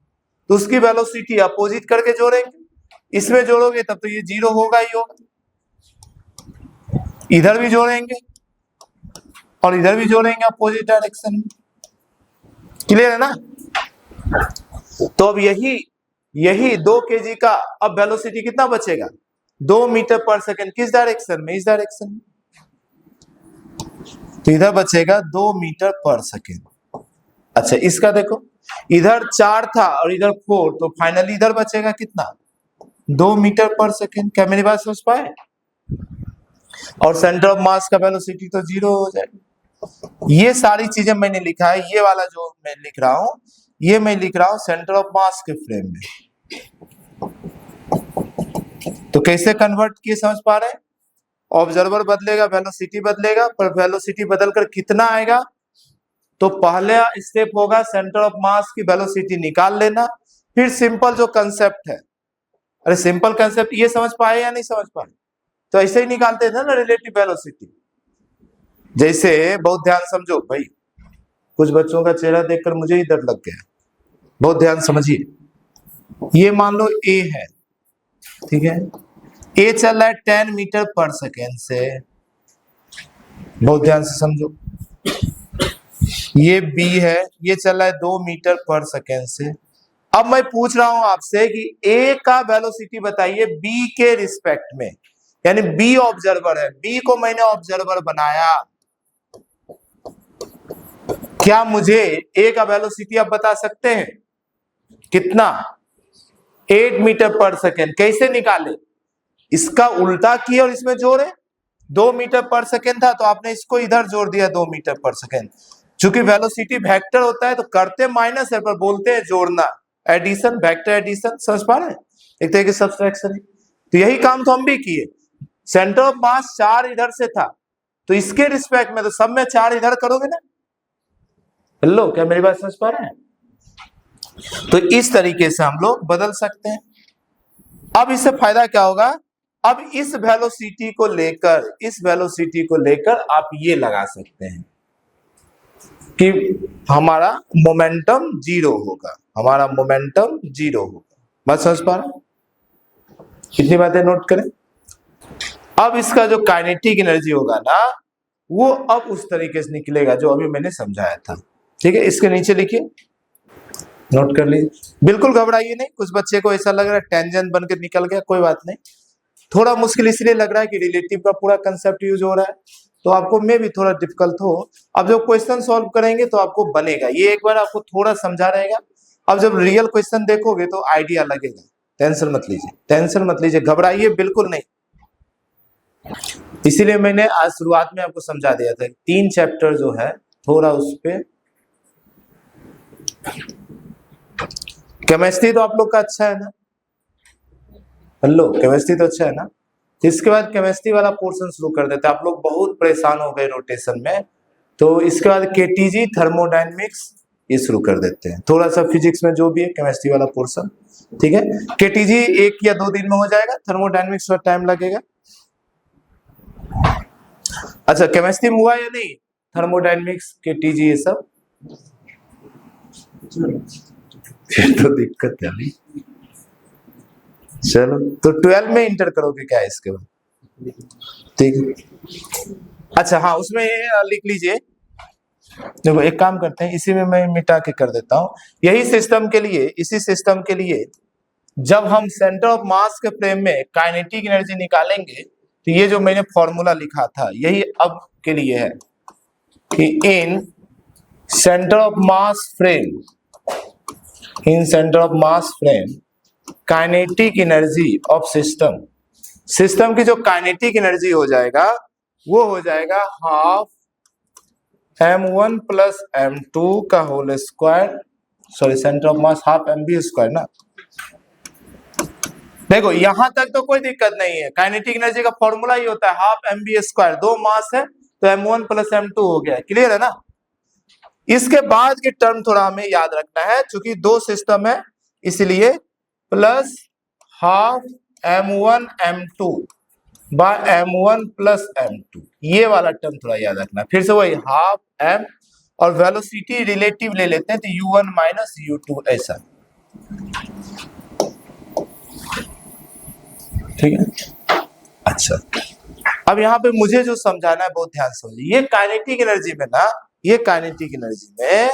A: तो उसकी वेलोसिटी अपोजिट करके जोड़ेंगे, इसमें जोड़ोगे तब तो ये जीरो होगा ही होगा, इधर भी जोड़ेंगे और इधर भी जोड़ेंगे अपोजिट डायरेक्शन में। क्लियर है ना? तो अब यही 2 kg का अब वेलोसिटी कितना बचेगा, 2 मीटर पर सेकेंड, किस डायरेक्शन में, इस डायरेक्शन में, तो इधर बचेगा 2 मीटर पर सेकेंड। अच्छा इसका देखो, इधर 4 था और इधर 4, तो फाइनली इधर बचेगा कितना, 2 मीटर पर सेकेंड। क्या मेरी बात समझ पाए? और सेंटर ऑफ मास का वेलोसिटी तो जीरो हो जाएगा। ये सारी चीजें मैंने लिखा है, ये वाला जो मैं लिख रहा हूं ये मैं लिख रहा हूं सेंटर ऑफ मास के फ्रेम में। तो कैसे कन्वर्ट किए समझ पा रहे हैं? ऑब्जर्वर बदलेगा, वेलोसिटी बदलेगा, पर वेलोसिटी बदलकर कितना आएगा? तो पहला स्टेप होगा सेंटर ऑफ मास की वेलोसिटी निकाल लेना, फिर सिंपल जो कंसेप्ट है, अरे सिंपल कंसेप्ट ये समझ पाए या नहीं समझ पाए? तो ऐसे ही निकालते थे ना रिलेटिव वेलोसिटी। जैसे बहुत ध्यान समझो भाई, कुछ बच्चों का चेहरा देखकर मुझे ही डर लग गया, बहुत ध्यान समझिए। ये मान लो ए है, ठीक है, ए चल रहा है 10 मीटर पर सेकेंड से, बहुत ध्यान से समझो। ये बी है, ये चल रहा है 2 मीटर पर सेकेंड से। अब मैं पूछ रहा हूं आपसे कि ए का वेलोसिटी बताइए बी के रिस्पेक्ट में, यानी बी ऑब्जर्वर है, बी को मैंने ऑब्जर्वर बनाया, क्या मुझे ए का वेलोसिटी आप बता सकते हैं? कितना? 8 मीटर पर सेकेंड। कैसे निकाले? इसका उल्टा किया और इसमें जोड़े। 2 मीटर पर सेकेंड था तो आपने इसको इधर जोड़ दिया 2 मीटर पर सेकेंड। चूंकि वेलोसिटी वेक्टर होता है तो करते माइनस है पर बोलते हैं जोड़ना, एडिशन, वेक्टर एडिशन, समझ पा रहे हैं? एक तरह की सब्सट्रैक्शन है। तो यही काम तो हम भी किए। सेंटर ऑफ मास 4 इधर से था तो इसके रिस्पेक्ट में तो सब में 4 इधर करोगे ना। हेलो, क्या मेरी बात समझ पा रहे हैं? तो इस तरीके से हम लोग बदल सकते हैं। अब इससे फायदा क्या होगा? अब इस वेलोसिटी को लेकर, इस वेलोसिटी को लेकर आप ये लगा सकते हैं कि हमारा मोमेंटम 0 होगा, हमारा मोमेंटम 0 होगा। बात समझ पा रहे हैं? कितनी बातें नोट करें। अब इसका जो काइनेटिक एनर्जी होगा ना, वो अब उस तरीके से निकलेगा जो अभी मैंने समझाया था। ठीक है, इसके नीचे लिखिए, नोट कर लीजिए। बिल्कुल घबराइए नहीं। कुछ बच्चे को ऐसा लग रहा है टेंजेंट बनकर निकल गया, कोई बात नहीं। थोड़ा मुश्किल इसलिए लग रहा है कि रिलेटिव का पूरा कंसेप्ट यूज हो रहा है, तो आपको में भी थोड़ा डिफिकल्ट हो। अब जब क्वेश्चन सॉल्व करेंगे तो आपको बनेगा, ये एक बार आपको थोड़ा समझा रहेगा। अब जब रियल क्वेश्चन देखोगे तो आइडिया लगेगा। टेंशन मत लीजिए, टेंशन मत लीजिए, घबराइए बिल्कुल नहीं। इसीलिए मैंने आज शुरुआत में आपको समझा दिया था 3 चैप्टर जो है थोड़ा उस पर। केमिस्ट्री तो आप लोग का अच्छा है ना? हेलो, केमिस्ट्री तो अच्छा है ना? इसके बाद केमिस्ट्री वाला पोर्शन शुरू कर देते हैं। आप लोग बहुत परेशान हो गए रोटेशन में, तो इसके बाद केटीजी, थर्मोडायनेमिक्स ये शुरू कर देते हैं। थोड़ा सा फिजिक्स में जो भी है केमिस्ट्री वाला पोर्शन, ठीक है। केटीजी 1 या 2 दिन में हो जाएगा, थर्मोडायनेमिक्स में टाइम लगेगा। अच्छा, केमिस्ट्री में हुआ या नहीं? थर्मोडायनेमिक्स, केटीजी ये सब तो दिक्कत है अभी। चलो, तो 12 में इंटर करोगे क्या इसके बाद? ठीक है। अच्छा हाँ, उसमें लिख लीजिए। देखो एक काम करते हैं, इसी में मैं मिटा के कर देता हूं। यही सिस्टम के लिए, इसी सिस्टम के लिए जब हम सेंटर ऑफ मास के फ्रेम में काइनेटिक एनर्जी निकालेंगे तो ये जो मैंने फॉर्मूला लिखा था यही अब के लिए है कि in centre of mass frame, in centre of mass frame kinetic energy of system, system की जो काइनेटिक एनर्जी हो जाएगा वो हो जाएगा हाफ m1 प्लस m2 का whole square, sorry centre of mass half mv square ना। देखो यहां तक तो कोई दिक्कत नहीं है, काइनेटिक एनर्जी का फॉर्मूला ही होता है हाफ mv स्क्वायर। 2 मास है तो m1 प्लस m2 हो गया, क्लियर है ना? इसके बाद की टर्म थोड़ा हमें याद रखना है, क्योंकि 2 सिस्टम है इसलिए plus half m1 m2 by m1 plus m2, ये वाला टर्म थोड़ा याद रखना। फिर से वही हाफ m और वेलोसिटी रिलेटिव ले लेते हैं तो u1 माइनस u2 ऐसा, ठीक है। अच्छा, अब यहाँ पे मुझे जो समझाना है बहुत ध्यान से समझिए। ये काइनेटिक एनर्जी में ना, ये काइनेटिक एनर्जी में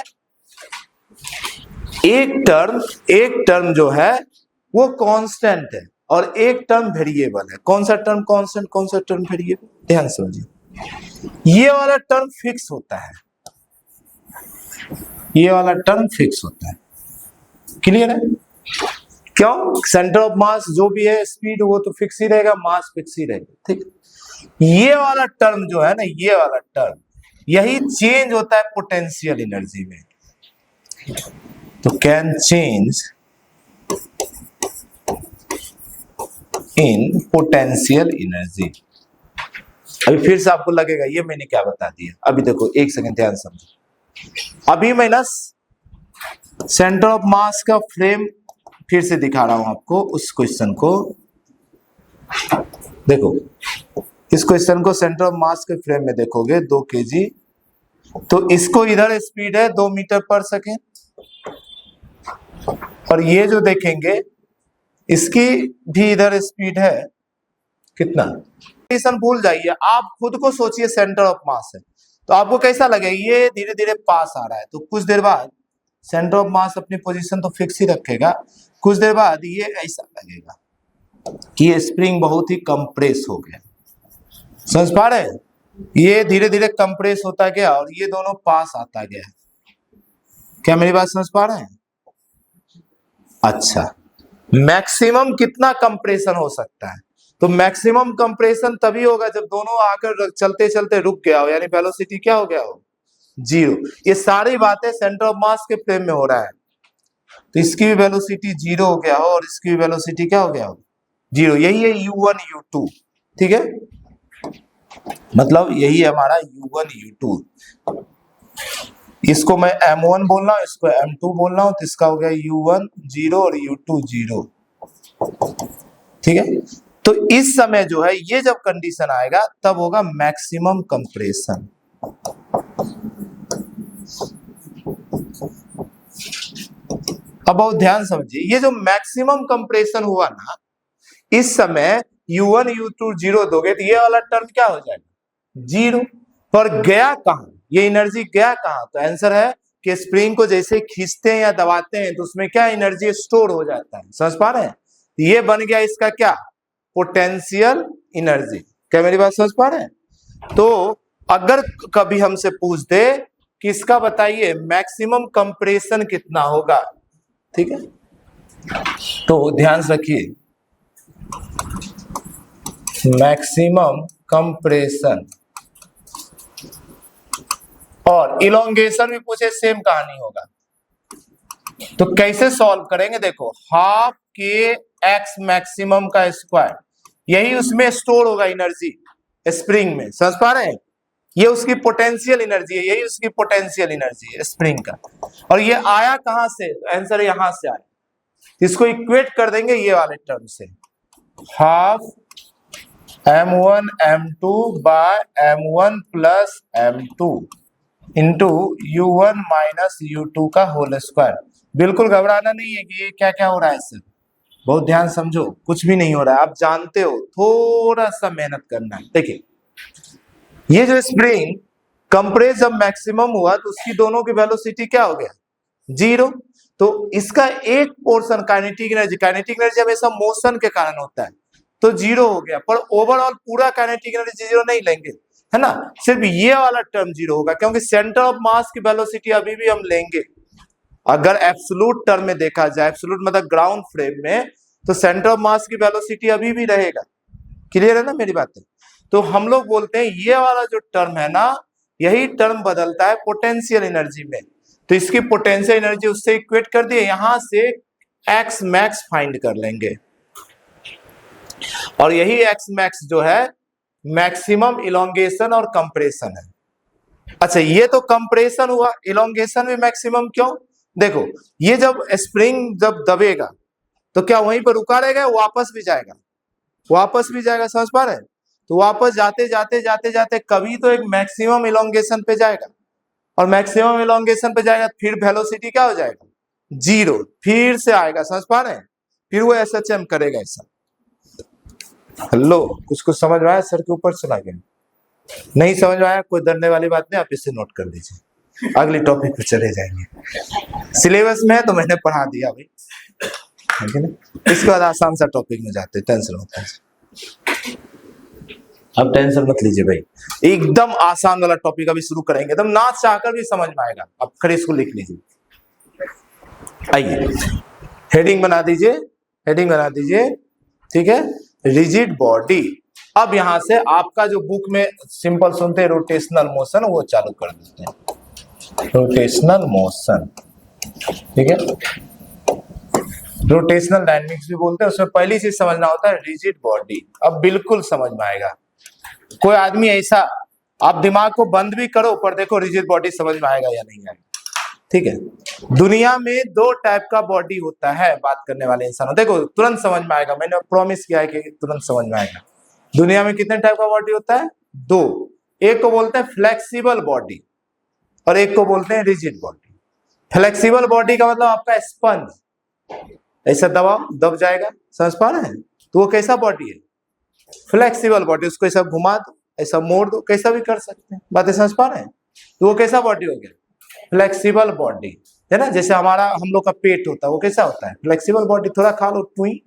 A: एक टर्म जो है वो कांस्टेंट है और एक टर्म वेरिएबल है। कौन सा टर्म कांस्टेंट, कौन सा टर्म वेरिएबल? ध्यान समझिए। ये वाला टर्म फिक्स होता है, ये वाला टर्म फिक्स होता है, क्लियर है? क्यों? सेंटर ऑफ मास जो भी है, स्पीड वो तो फिक्स ही रहेगा, मास फिक्स ही रहेगा, ठीक। ये वाला टर्म जो है ना, ये वाला टर्म यही चेंज होता है पोटेंशियल एनर्जी में। तो can change in potential energy. अभी फिर से आपको लगेगा ये मैंने क्या बता दिया, अभी देखो एक सेकंड ध्यान समझो। अभी मैं ना सेंटर ऑफ मास का फ्रेम फिर से दिखा रहा हूं आपको उस क्वेश्चन को। देखो इस क्वेश्चन को सेंटर ऑफ मास के फ्रेम में देखोगे 2 kg, तो इसको इधर स्पीड है 2 मीटर पर सेकेंड, और ये जो देखेंगे इसकी भी इधर स्पीड है कितना, भूल जाइए, आप खुद को सोचिए सेंटर ऑफ मास है तो आपको कैसा लगे, ये धीरे धीरे पास आ रहा है, तो कुछ देर बाद सेंटर ऑफ मास अपनी पोजीशन तो फिक्स ही रखेगा, कुछ देर बाद ये ऐसा लगेगा कि ये स्प्रिंग बहुत ही कंप्रेस हो गया। समझ पा रहे हैं, ये धीरे धीरे कंप्रेस होता गया और ये दोनों पास आता गया। क्या मेरी बात समझ पा रहे हैं? अच्छा, मैक्सिमम कितना कंप्रेशन हो सकता है, तो मैक्सिमम कंप्रेशन तभी होगा जब दोनों आकर चलते चलते रुक गया हो, यानी वेलोसिटी क्या हो गया हो, 0। ये सारी बातें सेंटर ऑफ मास के फ्रेम में हो रहा है, तो इसकी भी वेलोसिटी 0 हो गया हो और इसकी भी वेलोसिटी क्या हो गया हो, 0। यही है u1 u2, ठीक है, मतलब यही है हमारा u1 u2। इसको मैं m1 बोल रहा हूं, इसको m2 बोल रहा हूं, तो इसका हो गया u1 0 और u2 0, ठीक है। तो इस समय जो है ये जब कंडीशन आएगा तब होगा मैक्सिमम कंप्रेशन। अब बहुत ध्यान समझिए, ये जो मैक्सिमम कंप्रेशन हुआ ना, इस समय u1 u2 0 दोगे तो ये वाला टर्म क्या हो जाएगा, 0। पर गया कहां, ये एनर्जी गया कहां, तो आंसर है कि स्प्रिंग को जैसे खींचते हैं या दबाते हैं तो उसमें क्या एनर्जी स्टोर हो जाता है। समझ पा रहे हैं, ये बन गया इसका क्या, पोटेंशियल एनर्जी। क्या मेरी बात समझ पा रहे हैं? तो अगर कभी हमसे पूछ दे कि इसका बताइए मैक्सिमम कंप्रेशन कितना होगा, ठीक है, तो ध्यान से रखिए, मैक्सिमम कंप्रेशन और इलोंगेशन भी पूछे सेम कहानी होगा। तो कैसे सॉल्व करेंगे, देखो हाफ के एक्स मैक्सिमम का स्क्वायर, यही उसमें स्टोर होगा एनर्जी स्प्रिंग में। समझ पा रहे हैं, ये उसकी पोटेंशियल एनर्जी है, यही उसकी पोटेंशियल एनर्जी है स्प्रिंग का। और ये आया कहां से, आंसर यहां से आया, इसको इक्वेट कर देंगे ये वाले टर्म से, half m1 m2 by m1 plus m2 into u1 minus u2 का होल स्क्वायर। बिल्कुल घबराना नहीं है कि ये क्या क्या हो रहा है सर, बहुत ध्यान समझो, कुछ भी नहीं हो रहा है, आप जानते हो, थोड़ा सा मेहनत करना है। देखिए ये जो स्प्रिंग कंप्रेस जब मैक्सिमम हुआ तो उसकी दोनों की वेलोसिटी क्या हो गया, 0। तो इसका एक पोर्शन काइनेटिक एनर्जी हमेशा मोशन के कारण होता है, तो 0 हो गया, पर ओवरऑल पूरा काइनेटिक एनर्जी 0 नहीं लेंगे, है ना, सिर्फ ये वाला टर्म 0 होगा, क्योंकि सेंटर ऑफ मास की वेलोसिटी अभी भी हम लेंगे। अगर एब्सोल्यूट टर्म में देखा जाए, एब्सोल्यूट मतलब ग्राउंड फ्रेम में, तो सेंटर ऑफ मास की वेलोसिटी अभी भी रहेगा। क्लियर है ना मेरी बात? तो हम लोग बोलते हैं ये वाला जो टर्म है ना, यही टर्म बदलता है पोटेंशियल एनर्जी में, तो इसकी पोटेंशियल एनर्जी उससे इक्वेट कर दिए, यहां से एक्स मैक्स फाइंड कर लेंगे, और यही एक्स मैक्स जो है मैक्सिमम इलोंगेशन और कंप्रेशन है। अच्छा ये तो कंप्रेशन हुआ, इलोंगेशन भी मैक्सिमम क्यों, देखो ये जब स्प्रिंग जब दबेगा तो क्या वहीं पर रुका रहेगा, वापस भी जाएगा, वापस भी जाएगा। समझ पा रहे हैं, तो वापस जाते जाते जाते जाते कभी तो एक मैक्सिमम इलोंगेशन पे जाएगा, और मैक्सिमम इलोंगेशन पे जाएगा, फिर वेलोसिटी क्या हो जाएगा, 0, फिर से आएगा। समझ पा रहे हैं, फिर वो SHM करेगा ऐसा। हेलो, कुछ कुछ समझ में आया, सर के ऊपर चला गया, नहीं समझ में आया कोई डरने वाली बात नहीं, आप इसे नोट कर दीजिए, अगले टॉपिक पे चले जाएंगे। सिलेबस में है तो मैंने पढ़ा दिया भाई, है ना, इसके बाद आसान सा टॉपिक में जाते, टेंशन होता है, अब टेंशन मत लीजिए भाई, एकदम आसान वाला टॉपिक अभी शुरू करेंगे, एकदम ना चाहकर भी समझ में आएगा। अब खड़े इसको लिख लीजिए, आइए हेडिंग बना दीजिए, हेडिंग बना दीजिए, ठीक है, रिजिड बॉडी। अब यहां से आपका जो बुक में सिंपल सुनते हैं रोटेशनल मोशन, वो चालू कर देते हैं, रोटेशनल मोशन। ठीक है, रोटेशनल डायनेमिक्स भी बोलते हैं। उसमें पहली चीज समझना होता है रिजिड बॉडी। अब बिल्कुल समझ में आएगा। कोई आदमी ऐसा, आप दिमाग को बंद भी करो पर देखो रिजिड बॉडी समझ में आएगा या नहीं आएगा। ठीक है, दुनिया में दो टाइप का बॉडी होता है बात करने वाले इंसानों, देखो तुरंत समझ में आएगा, मैंने प्रॉमिस किया है कि तुरंत समझ में आएगा। दुनिया में कितने टाइप का बॉडी होता है? दो। एक को बोलते हैं फ्लेक्सिबल बॉडी और एक को बोलते हैं रिजिड बॉडी। फ्लेक्सिबल बॉडी का मतलब आपका स्पंज, ऐसा दबाओ दब जाएगा, समझ पा रहे हैं? तो वो कैसा बॉडी है? Flexible body. उसको ऐसा घुमा दो, ऐसा मोड़ दो, कैसा भी कर सकते हैं, बातें समझ पा रहे हैं? तो वो कैसा बॉडी हो गया? फ्लेक्सिबल बॉडी, है ना। जैसे हमारा हम लोग का पेट होता है, वो कैसा होता है? Flexible body. थोड़ा खा लो, टुई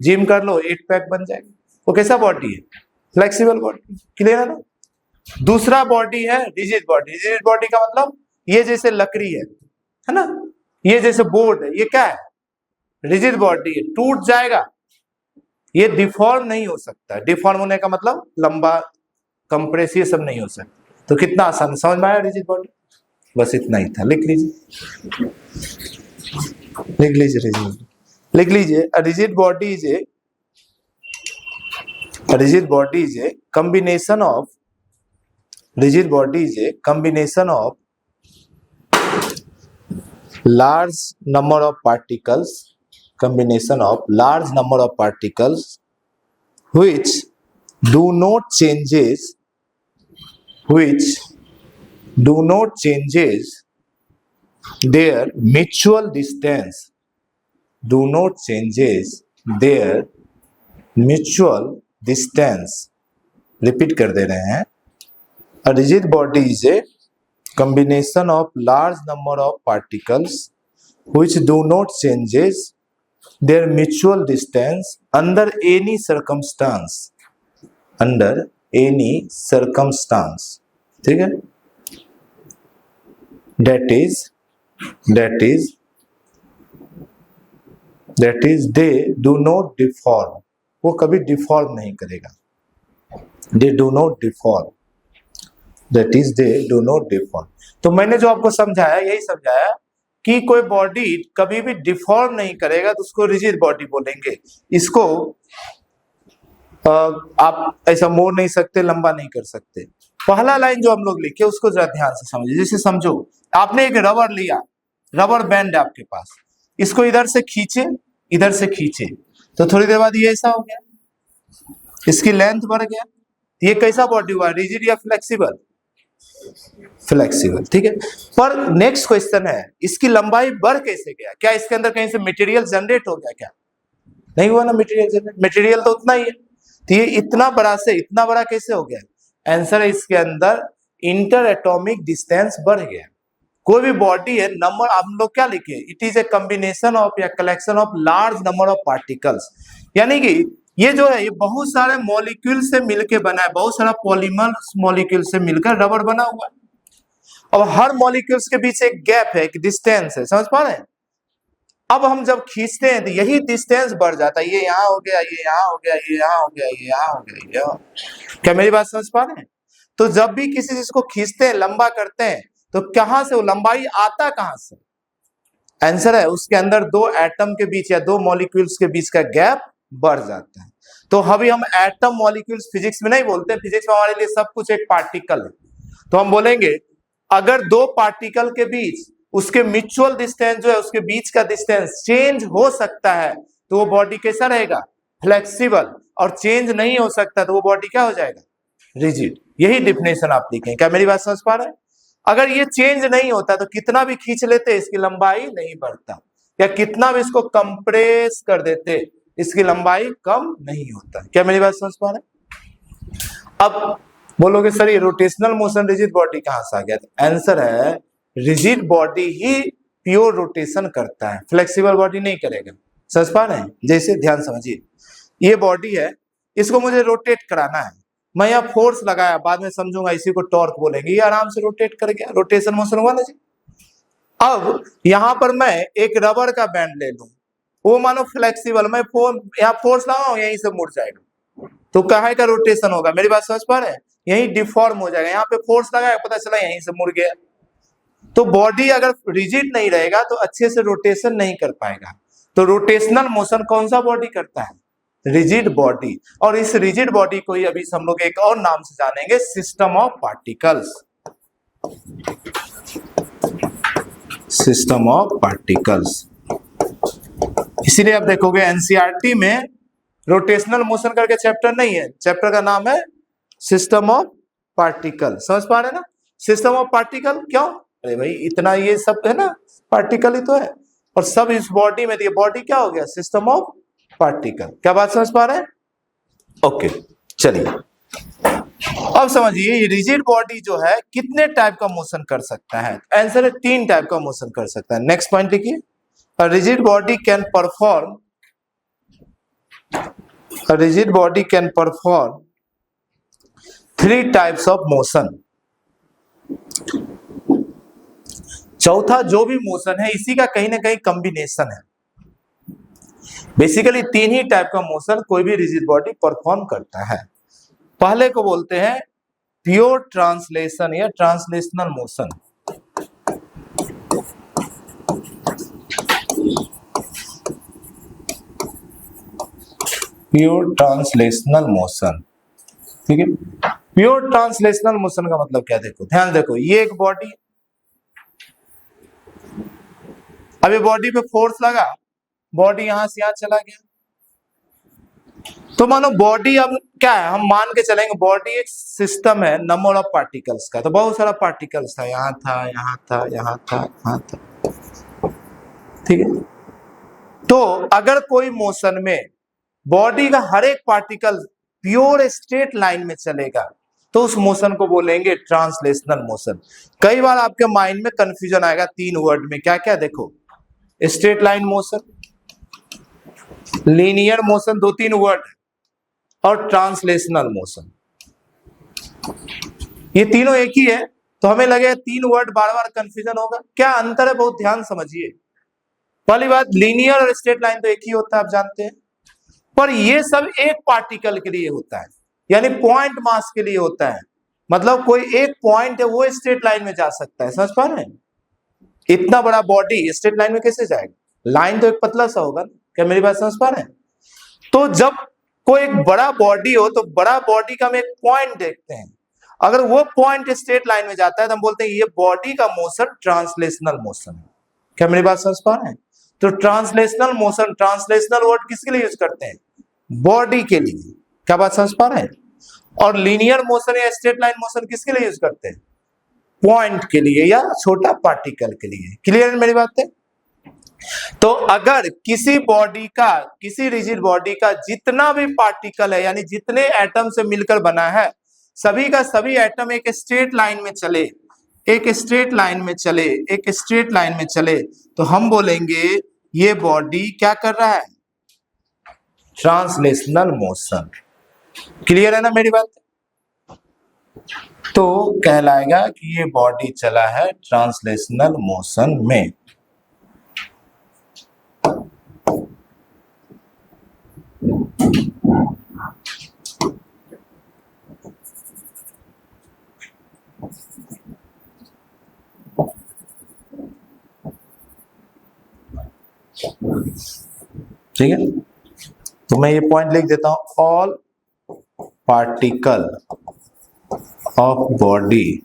A: जिम कर लो, 8 पैक बन जाएगा। वो कैसा बॉडी है? Flexible body. क्लियर है ना? दूसरा बॉडी है रिजिड बॉडी। रिजिड बॉडी का मतलब ये जैसे लकड़ी है ना, ये जैसे बोर्ड है, ये क्या है? रिजिड बॉडी है, टूट जाएगा, ये डिफॉर्म नहीं हो सकता। डिफॉर्म होने का मतलब लंबा, कंप्रेस, ये सब नहीं हो सकता। तो कितना आसान, समझ में आया रिजिड बॉडी? बस इतना ही था, लिख लीजिए, लिख लीजिए रिजिड, लिख लीजिए। Rigid body is a, rigid body is a combination of, rigid body is a combination of large number of particles, combination of large number of particles which do not changes, which do not changes their mutual distance, do not changes their mutual distance। Repeat कर दे रहे हैं, a rigid body is a combination of large number of particles which do not changes their mutual distance under any circumstance, under any circumstance। ठीक है, that is they do not deform, वो कभी डिफॉर्म नहीं करेगा। They do not deform, that is they do not deform. तो मैंने जो आपको समझाया, यही समझाया कि कोई बॉडी कभी भी डिफॉर्म नहीं करेगा तो उसको रिजिड बॉडी बोलेंगे। इसको आप ऐसा मोड़ नहीं सकते, लंबा नहीं कर सकते। पहला लाइन जो हम लोग लिखे उसको जरा ध्यान से समझिए। जैसे समझो आपने एक रबर लिया, रबर बैंड है आपके पास, इसको इधर से खींचे, इधर से खींचे, तो थोड़ी देर बाद ये ऐसा हो गया, इसकी लेंथ बढ़ गया। ये कैसा बॉडी हुआ? रिजिड या फ्लेक्सिबल? फ्लेक्सिबल। ठीक है, पर नेक्स्ट क्वेश्चन है, इसकी लंबाई बढ़ कैसे गया? क्या इसके अंदर कहीं से मटेरियल जनरेट हो गया? क्या नहीं हुआ ना मटेरियल जनरेट, मटेरियल तो उतना ही है। तो ये इतना बड़ा से इतना बड़ा कैसे हो गया? आंसर है इसके अंदर इंटर एटॉमिक डिस्टेंस बढ़ गया। कोई भी बॉडी है, नंबर हम लोग क्या लिखे? It is a combination of या collection of large number of particles, यानी कि ये जो है ये बहुत सारे मॉलिक्यूल से मिलके बना है, बहुत सारा पॉलीमर मॉलिक्यूल से मिलकर रबर बना हुआ है। और हर मॉलिक्यूल्स के बीच एक गैप है, एक डिस्टेंस है, समझ पा रहे हैं? अब हम जब खींचते हैं तो यही डिस्टेंस बढ़ जाता है, ये यहाँ हो गया, ये यहाँ हो गया, ये यहाँ हो गया, ये यहाँ हो गया, ये यहाँ। क्या मेरी बात समझ पा रहे हैं? तो जब भी किसी चीज को खींचते हैं, लंबा करते हैं, तो कहां से वो लंबाई आता, कहां से? आंसर है उसके अंदर दो एटम के बीच या दो मॉलिक्यूल्स के बीच का गैप बढ़ जाता है। तो अभी हम एटम मॉलिक्यूल्स फिजिक्स में नहीं बोलते, फिजिक्स में हमारे लिए सब कुछ एक पार्टिकल है। तो हम बोलेंगे अगर दो पार्टिकल के बीच उसके म्यूचुअल डिस्टेंस जो है, उसके बीच का डिस्टेंस चेंज हो सकता है तो वो बॉडी कैसा रहेगा? फ्लेक्सिबल। और चेंज नहीं हो सकता तो वो बॉडी क्या हो जाएगा? रिजिड। यही डिफिनेशन आप लिखें। क्या मेरी बात समझ पा रहे हैं? अगर ये चेंज नहीं होता तो कितना भी खींच लेते इसकी लंबाई नहीं बढ़ता, या कितना भी इसको कंप्रेस कर देते इसकी लंबाई कम नहीं होता। क्या मेरी बात समझ पा रहे हैं? अब बोलोगे सर ये रोटेशनल मोशन रिजिड बॉडी कहां से आ गया? आंसर है रिजिड बॉडी ही प्योर रोटेशन करता है, फ्लेक्सिबल बॉडी नहीं करेगा। समझ पा रहे हैं? जैसे ध्यान समझिए, ये बॉडी है, इसको मुझे रोटेट कराना है, मैं यहाँ फोर्स लगाया, बाद में समझूंगा इसी को टॉर्क बोलेंगे, ये आराम से रोटेट कर गया, रोटेशन मोशन हुआ ना जी। अब यहाँ पर मैं एक रबर का बैंड ले लूं, वो मानो फ्लेक्सिबल, मैं यहाँ फोर्स लगाऊं, यहीं से मुड़ जाएगा, तो कहाँ का रोटेशन होगा? मेरी बात समझ पा रहे हैं? यही डिफॉर्म हो जाएगा। यहाँ पे फोर्स लगाया, पता चला यहीं से मुड़ गया। तो बॉडी अगर रिजिड नहीं रहेगा तो अच्छे से रोटेशन नहीं कर पाएगा। तो रोटेशनल मोशन कौन सा बॉडी करता है? Rigid body. और इस रिजिड बॉडी को ही अभी हम लोग एक और नाम से जानेंगे, system of particles. System of particles. इसीलिए आप देखोगे एनसीईआरटी में रोटेशनल मोशन करके चैप्टर नहीं है, चैप्टर का नाम है सिस्टम ऑफ पार्टिकल। समझ पा रहे हैं ना? सिस्टम ऑफ पार्टिकल क्यों? अरे भाई इतना ये सब है ना, पार्टिकल ही तो है, और सब इस बॉडी में, ये बॉडी क्या हो गया? System of particle. क्या बात समझ पा रहे हैं? ओके, चलिए अब समझिए ये रिजिड बॉडी जो है कितने टाइप का मोशन कर सकता है? आंसर है 3 टाइप का मोशन कर सकता है। नेक्स्ट पॉइंट लिखिए, a rigid body can perform 3 types of motion। चौथा जो भी मोशन है इसी का कहीं ना कहीं कॉम्बिनेशन है। बेसिकली 3 ही टाइप का मोशन कोई भी रिजिड बॉडी परफॉर्म करता है। पहले को बोलते हैं प्योर ट्रांसलेशन या translational motion. Pure translational motion, ठीक है। प्योर ट्रांसलेशनल मोशन का मतलब क्या? देखो ध्यान देखो, ये एक बॉडी, अब ये बॉडी पे फोर्स लगा, बॉडी यहां से यहां चला गया, तो मानो बॉडी अब क्या है, हम मान के चलेंगे बॉडी एक सिस्टम है नंबर ऑफ पार्टिकल्स का। तो बहुत सारा पार्टिकल्स था, यहां था, यहां था, यहां था, यहां था, ठीक है। तो अगर कोई मोशन में बॉडी का हर एक पार्टिकल प्योर स्ट्रेट लाइन में चलेगा तो उस मोशन को बोलेंगे ट्रांसलेशनल मोशन। कई बार आपके माइंड में कंफ्यूजन आएगा 3 वर्ड में, क्या क्या? देखो, straight line motion, linear motion, 2-3 word, और ट्रांसलेशनल मोशन। ये तीनों एक ही है, तो हमें लगे 3 वर्ड बार बार कंफ्यूजन होगा। क्या अंतर है? बहुत ध्यान समझिए। पहली बात, लीनियर और स्ट्रेट लाइन तो एक ही होता है, आप जानते हैं, पर ये सब एक पार्टिकल के लिए होता है, यानी पॉइंट मास के लिए होता है। मतलब कोई एक पॉइंट है वो स्ट्रेट लाइन में जा सकता है। समझ पा रहे हैं? इतना बड़ा बॉडी स्ट्रेट लाइन में कैसे जाएगा? लाइन तो एक पतला सा होगा। क्या मेरी बात समझ पा रहे हैं? तो जब कोई एक बड़ा बॉडी हो तो बड़ा बॉडी का हम एक पॉइंट देखते हैं, अगर वो पॉइंट स्ट्रेट लाइन में जाता है तो हम बोलते हैं ये बॉडी का मोशन ट्रांसलेशनल मोशन है। क्या मेरी बात समझ पा रहे हैं? तो ट्रांसलेशनल मोशन, ट्रांसलेशनल वर्ड किसके लिए यूज करते हैं? बॉडी के लिए। क्या बात समझ पा रहे हैं? और लीनियर मोशन या स्ट्रेट लाइन मोशन किसके लिए यूज करते हैं? पॉइंट के लिए या छोटा पार्टिकल के लिए। क्लियर है मेरी बात है? तो अगर किसी बॉडी का, किसी रिजिड बॉडी का जितना भी पार्टिकल है, यानी जितने एटम से मिलकर बना है, सभी का सभी एटम एक स्ट्रेट लाइन में चले, एक स्ट्रेट लाइन में चले, एक स्ट्रेट लाइन में चले, तो हम बोलेंगे ये बॉडी क्या कर रहा है? Translational motion. क्लियर है ना मेरी बात? तो कहलाएगा कि ये बॉडी चला है ट्रांसलेशनल मोशन में। ठीक है, तो मैं ये पॉइंट लिख देता हूं, ऑल पार्टिकल ऑफ बॉडी,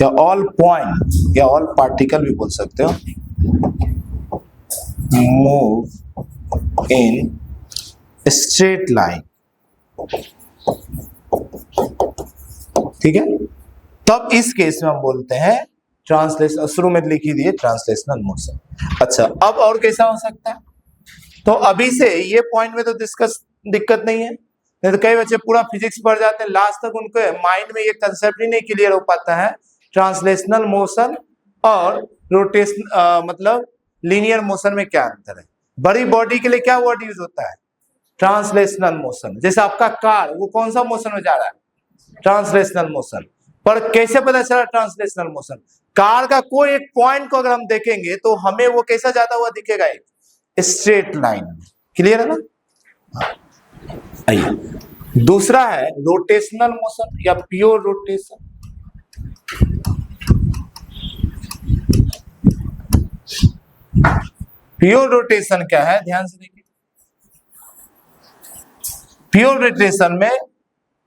A: या ऑल पॉइंट या ऑल पार्टिकल भी बोल सकते हो, मूव इन स्ट्रेट लाइन। ठीक है, तब इस केस में हम बोलते हैं ट्रांसलेशन। शुरू में लिख ही दिए ट्रांसलेशनल मोशन। अच्छा, अब और कैसा हो सकता है? तो अभी से ये पॉइंट में तो दिक्कत नहीं है, नहीं तो कई बच्चे पूरा फिजिक्स पढ़ जाते हैं, लास्ट तक उनके माइंड में ये कंसेप्ट ही नहीं क्लियर हो पाता है ट्रांसलेशनल मोशन और रोटेशन मतलब लीनियर मोशन में क्या अंतर है। बड़ी बॉडी के लिए क्या वर्ड यूज होता है? Translational motion. जैसे आपका कार, वो कौन सा मोशन में जा रहा है? Translational motion. पर कैसे पता चला ट्रांसलेशनल मोशन? कार का कोई एक पॉइंट को अगर हम देखेंगे तो हमें वो कैसा जाता हुआ दिखेगा? एक स्ट्रेट लाइन। क्लियर है ना? आइए, दूसरा है रोटेशनल मोशन या प्योर रोटेशन। प्योर रोटेशन क्या है, ध्यान से देखिए। प्योर रोटेशन में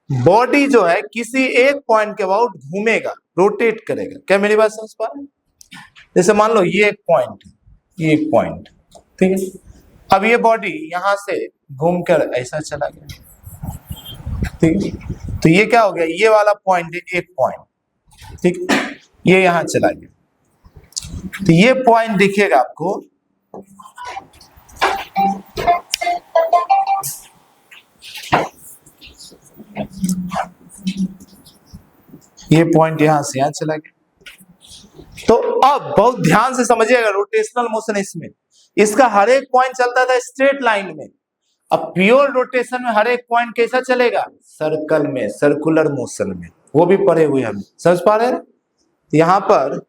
A: बॉडी जो है किसी एक पॉइंट के अबाउट घूमेगा, रोटेट करेगा। क्या मेरी बात समझ पा रहे हैं? जैसे मान लो ये एक पॉइंट है, ये एक पॉइंट, ठीक है। अब ये बॉडी यहां से घूमकर ऐसा चला गया, ठीक है। तो ये क्या हो गया, ये वाला पॉइंट है, एक पॉइंट, ठीक है, ये यहां चला गया। तो ये पॉइंट दिखेगा आपको, ये पॉइंट यहां से यहां चला गया। तो अब बहुत ध्यान से समझिएगा, रोटेशनल मोशन इसमें, इसका हर एक पॉइंट चलता था स्ट्रेट लाइन में। अब प्योर रोटेशन में हर एक पॉइंट कैसा चलेगा, सर्कल में, सर्कुलर मोशन में। वो भी पढ़े हुए हम, समझ पा रहे हैं? यहां पर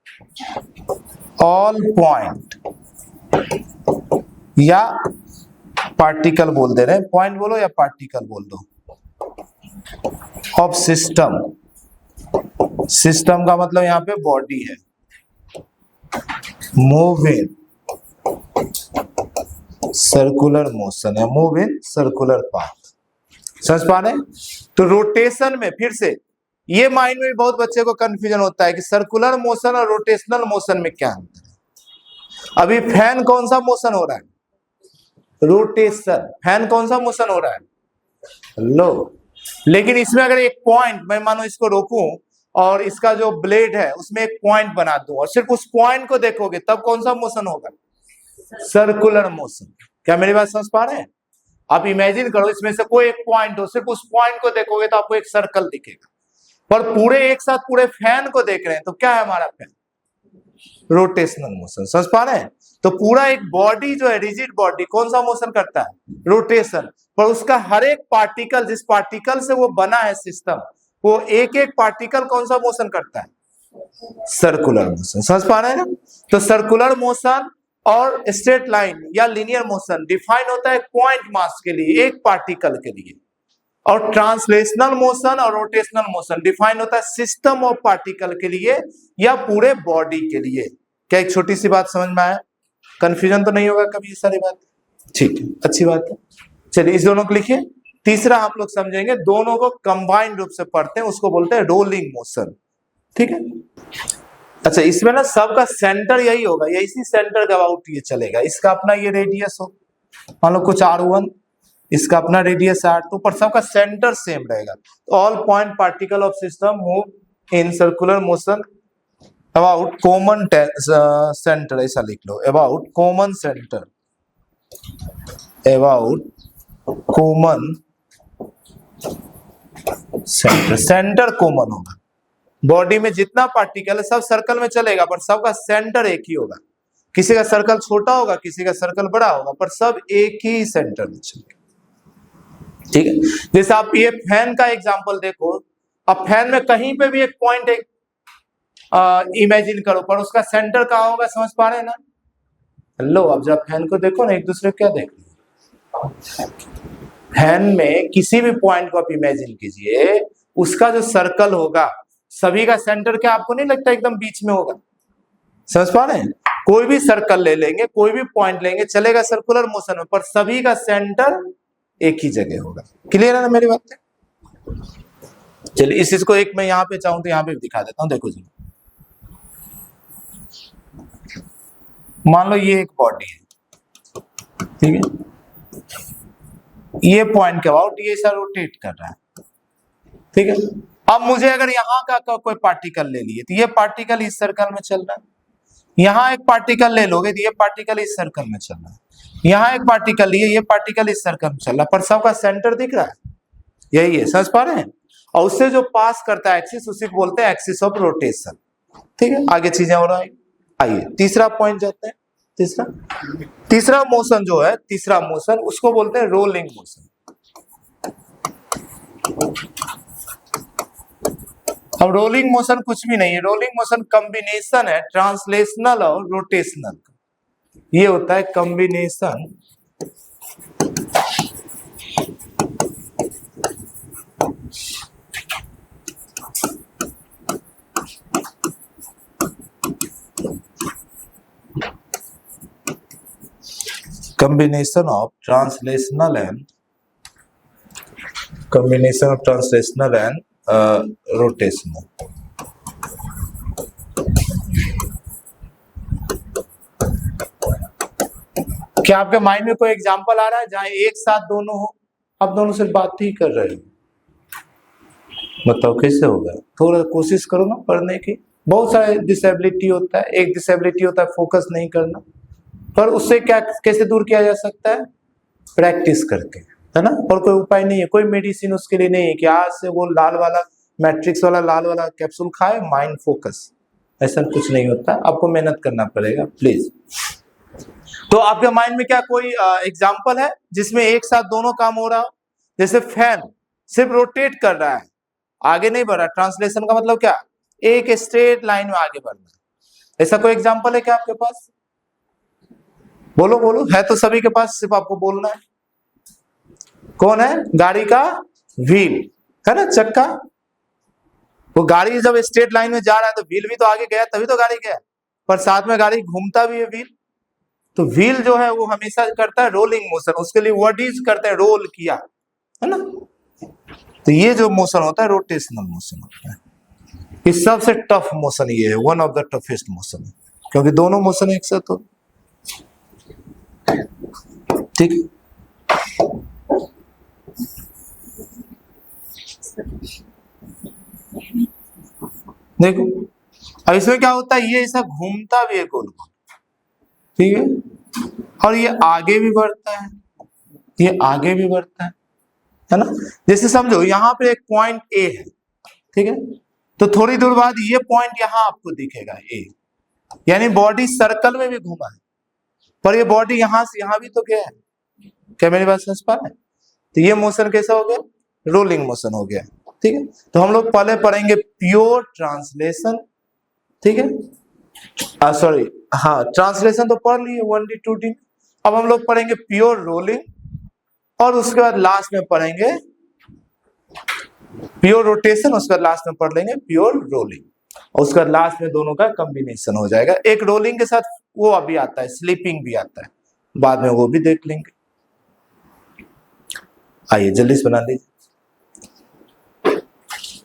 A: ऑल पॉइंट या पार्टिकल बोल दे रहे हैं, पॉइंट बोलो या पार्टिकल बोल दो, ऑफ सिस्टम। सिस्टम का मतलब यहां पे बॉडी है, मूव इन सर्कुलर मोशन है, मूव इन सर्कुलर पाथ। समझ पा रहे? तो रोटेशन में फिर से ये माइंड में बहुत बच्चे को कंफ्यूजन होता है कि सर्कुलर मोशन और रोटेशनल मोशन में क्या अंतर है। अभी फैन कौन सा मोशन हो रहा है, रोटेशन। फैन कौन सा मोशन हो रहा है, लो। लेकिन इसमें अगर एक पॉइंट, मैं मानो इसको रोकूं और इसका जो ब्लेड है उसमें एक पॉइंट बना दूं और सिर्फ उस पॉइंट को देखोगे, तब कौन सा मोशन होगा, सर्कुलर मोशन। क्या मेरी बात समझ पा रहे हैं? आप इमेजिन करो इसमें से कोई एक पॉइंट हो, सिर्फ उस पॉइंट को देखोगे तो आपको एक सर्कल दिखेगा, पर पूरे एक साथ पूरे फैन को देख रहे हैं तो क्या है हमारा फैन, रोटेशनल मोशन। समझ पा रहे हैं? तो पूरा एक बॉडी जो है, रिजिड बॉडी, कौन सा मोशन करता है, रोटेशन। पर उसका हर एक पार्टिकल, जिस पार्टिकल से वो बना है सिस्टम, वो एक एक पार्टिकल कौन सा मोशन करता है, सर्कुलर मोशन। समझ पा रहे हैं ना? तो सर्कुलर मोशन और स्ट्रेट लाइन या लीनियर मोशन डिफाइन होता है पॉइंट मास के लिए, एक पार्टिकल के लिए। और ट्रांसलेशनल मोशन और रोटेशनल मोशन डिफाइन होता है सिस्टम ऑफ पार्टिकल के लिए या पूरे बॉडी के लिए। क्या एक छोटी सी बात समझ में आया? कंफ्यूजन तो नहीं होगा कभी ये सारी बात? ठीक है, अच्छी बात है। चलिए इस दोनों को लिखिए। तीसरा हम लोग समझेंगे, दोनों को कंबाइंड रूप से पढ़ते हैं, उसको बोलते हैं रोलिंग मोशन। ठीक है। अच्छा, इसमें ना सबका सेंटर यही होगा, यही सेंटर के अबाउट ये चलेगा। इसका अपना ये रेडियस हो, मान लो कुछ r1, इसका अपना रेडियस r2, पर सबका सेंटर सेम रहेगा। All point particle of system move in circular motion about common centre, ऐसा लिख लो, about common centre, about common centre. Centre common होगा, बॉडी में जितना पार्टिकल है सब सर्कल में चलेगा, पर सबका सेंटर एक ही होगा। किसी का सर्कल छोटा होगा, किसी का सर्कल बड़ा होगा, पर सब एक ही सेंटर में चलेगा। ठीक है। जैसे आप ये फैन का एग्जांपल देखो, अब फैन में कहीं पे भी एक पॉइंट इमेजिन करो, पर उसका सेंटर कहाँ होगा, समझ पा रहे हैं ना? लो, अब जब फैन को देखो ना, एक दूसरे को क्या देख रहे हो, फैन में किसी भी पॉइंट को आप इमेजिन कीजिए, उसका जो सर्कल होगा सभी का सेंटर क्या आपको नहीं लगता एकदम बीच में होगा? समझ पा रहे हैं? कोई भी सर्कल ले लेंगे, कोई भी पॉइंट लेंगे, चलेगा सर्कुलर मोशन में, पर सभी का सेंटर एक ही जगह होगा। क्लियर है ना मेरी बात? चलिए इस चीज को एक मैं यहाँ पे चाहूं तो यहाँ पे दिखा देता हूं। देखो जी, मान लो ये एक बॉडी है, ठीक है, ये पॉइंट के अबाउट ये ऐसा रोटेट कर रहा है, ठीक है। अब मुझे अगर यहाँ का कोई पार्टिकल ले लिए तो ये पार्टिकल इस सर्कल में चल रहा है, यहाँ एक पार्टिकल ले लोगे तो ये पार्टिकल इस सर्कल में चल रहा है, यहाँ एक पार्टिकल लिए, ये पार्टिकल इस सर्कल में चल रहा है, पर सबका सेंटर दिख रहा है, यही है। समझ पा रहे हैं? और उससे जो पास करता है एक्सिस, उसी को बोलते हैं एक्सिस ऑफ रोटेशन। ठीक है, आगे चीजें हो रहा है। आइए तीसरा पॉइंट जाते हैं। तीसरा मोशन जो है, तीसरा मोशन उसको बोलते हैं रोलिंग मोशन। अब रोलिंग मोशन कुछ भी नहीं है, रोलिंग मोशन कॉम्बिनेशन है ट्रांसलेशनल और रोटेशनल। ये होता है combination combination of translational and rotational. क्या आपके माइंड में कोई एग्जांपल आ रहा है जहां एक साथ दोनों हो, आप दोनों से बात ही कर रहे हो? बताओ कैसे होगा? थोड़ा कोशिश करो ना पढ़ने की। बहुत सारे डिसेबिलिटी होता है, एक डिसेबिलिटी होता है फोकस नहीं करना, पर उससे क्या कैसे दूर किया जा सकता है? प्रैक्टिस करके, है ना? और कोई उपाय नहीं है, कोई मेडिसिन उसके लिए नहीं है कि आज से वो लाल वाला मैट्रिक्स वाला लाल वाला कैप्सूल खाए माइंड फोकस, ऐसा कुछ नहीं होता। आपको मेहनत करना पड़ेगा प्लीज। तो आपके माइंड में क्या कोई एग्जांपल है जिसमें एक साथ दोनों काम हो रहा हो? जैसे फैन सिर्फ रोटेट कर रहा है, आगे नहीं बढ़ रहा। ट्रांसलेशन का मतलब क्या? एक स्ट्रेट लाइन में आगे बढ़ना। ऐसा कोई एग्जांपल है क्या आपके पास? बोलो बोलो, है तो सभी के पास, सिर्फ आपको बोलना है। कौन है? गाड़ी का व्हील, है ना, चक्का। वो गाड़ी जब स्ट्रेट लाइन में जा रहा है तो व्हील भी तो आगे गया, तभी तो गाड़ी गया, पर साथ में गाड़ी घूमता भी है व्हील। तो व्हील जो है वो हमेशा करता है रोलिंग मोशन, उसके लिए वर्ड यूज करते हैं रोल किया, है ना। तो ये जो मोशन होता है रोटेशनल मोशन होता है। इस सबसे टफ मोशन ये है, one of the toughest motion है, क्योंकि दोनों मोशन एक साथ हो। ठीक, देखो अब इसमें क्या होता है, ये ऐसा घूमता भी है गोल गोल, ठीक है, और ये आगे भी बढ़ता है, ये आगे भी बढ़ता है ना। जैसे समझो यहाँ पे एक पॉइंट ए है, ठीक है, तो थोड़ी दूर बाद ये पॉइंट यहाँ आपको दिखेगा ए, यानी बॉडी सर्कल में भी घूमा है, पर ये बॉडी यहां से यहां भी तो गया है। क्या मेरी बात समझ पा रहे हैं? तो ये मोशन कैसा हो गया? रोलिंग मोशन हो गया, ठीक है। तो हम लोग पहले पढ़ेंगे प्योर ट्रांसलेशन, ठीक है, सॉरी, हाँ ट्रांसलेशन तो पढ़ लिए 1D 2D। अब हम लोग पढ़ेंगे प्योर रोलिंग, और उसके बाद लास्ट में पढ़ेंगे प्योर रोटेशन, उसके बाद लास्ट में पढ़ लेंगे प्योर रोलिंग, और उसके बाद लास्ट में दोनों का कॉम्बिनेशन हो जाएगा। एक रोलिंग के साथ वो अभी आता है, स्लीपिंग भी आता है, बाद में वो भी देख लेंगे। आइए जल्दी से बना लीजिए।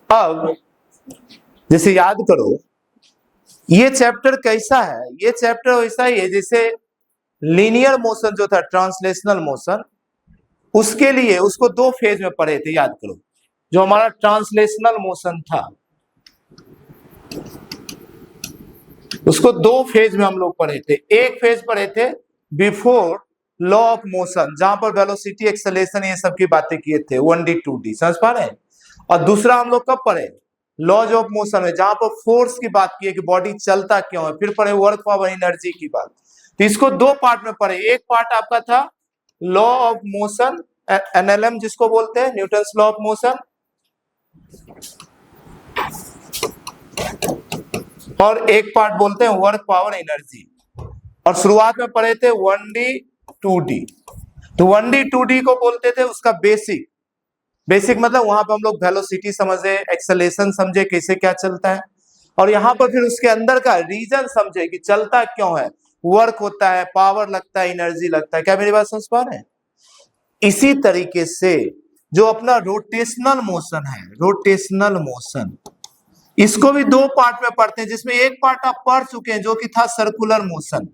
A: अब जैसे याद करो, ये चैप्टर कैसा है? ये चैप्टर वैसा ही है जैसे लीनियर मोशन जो था, ट्रांसलेशनल मोशन, उसके लिए उसको दो फेज में पढ़े थे, याद करो। जो हमारा ट्रांसलेशनल मोशन था उसको दो फेज में हम लोग पढ़े थे। एक फेज पढ़े थे बिफोर लॉ ऑफ मोशन, जहां पर वेलोसिटी, एक्सेलरेशन, ये सब की बातें किए थे 1D 2D, समझ पा रहे हैं। और दूसरा हम लोग कब पढ़े? लॉज ऑफ मोशन में, जहां पर फोर्स की बात की है कि बॉडी चलता क्यों है। फिर पढ़े वर्क पावर एनर्जी की बात। तो इसको दो पार्ट में पढ़े। एक पार्ट आपका था लॉ ऑफ मोशन, NLM जिसको बोलते हैं, न्यूटन्स लॉ ऑफ मोशन, और एक पार्ट बोलते हैं वर्क पावर एनर्जी। और शुरुआत में पढ़े थे 1D 2D। तो 1D 2D को बोलते थे उसका बेसिक, बेसिक मतलब वहां पे हम लोग वेलोसिटी समझे, एक्सेलरेशन समझे, कैसे क्या चलता है, और यहाँ पर फिर उसके अंदर का रीजन समझे कि चलता क्यों है, वर्क होता है, पावर लगता है, एनर्जी लगता है। क्या मेरी बात समझ पा रहे हैं? इसी तरीके से जो अपना रोटेशनल मोशन है, रोटेशनल मोशन, इसको भी दो पार्ट में पढ़ते हैं, जिसमें एक पार्ट आप पढ़ चुके हैं जो कि था सर्कुलर मोशन।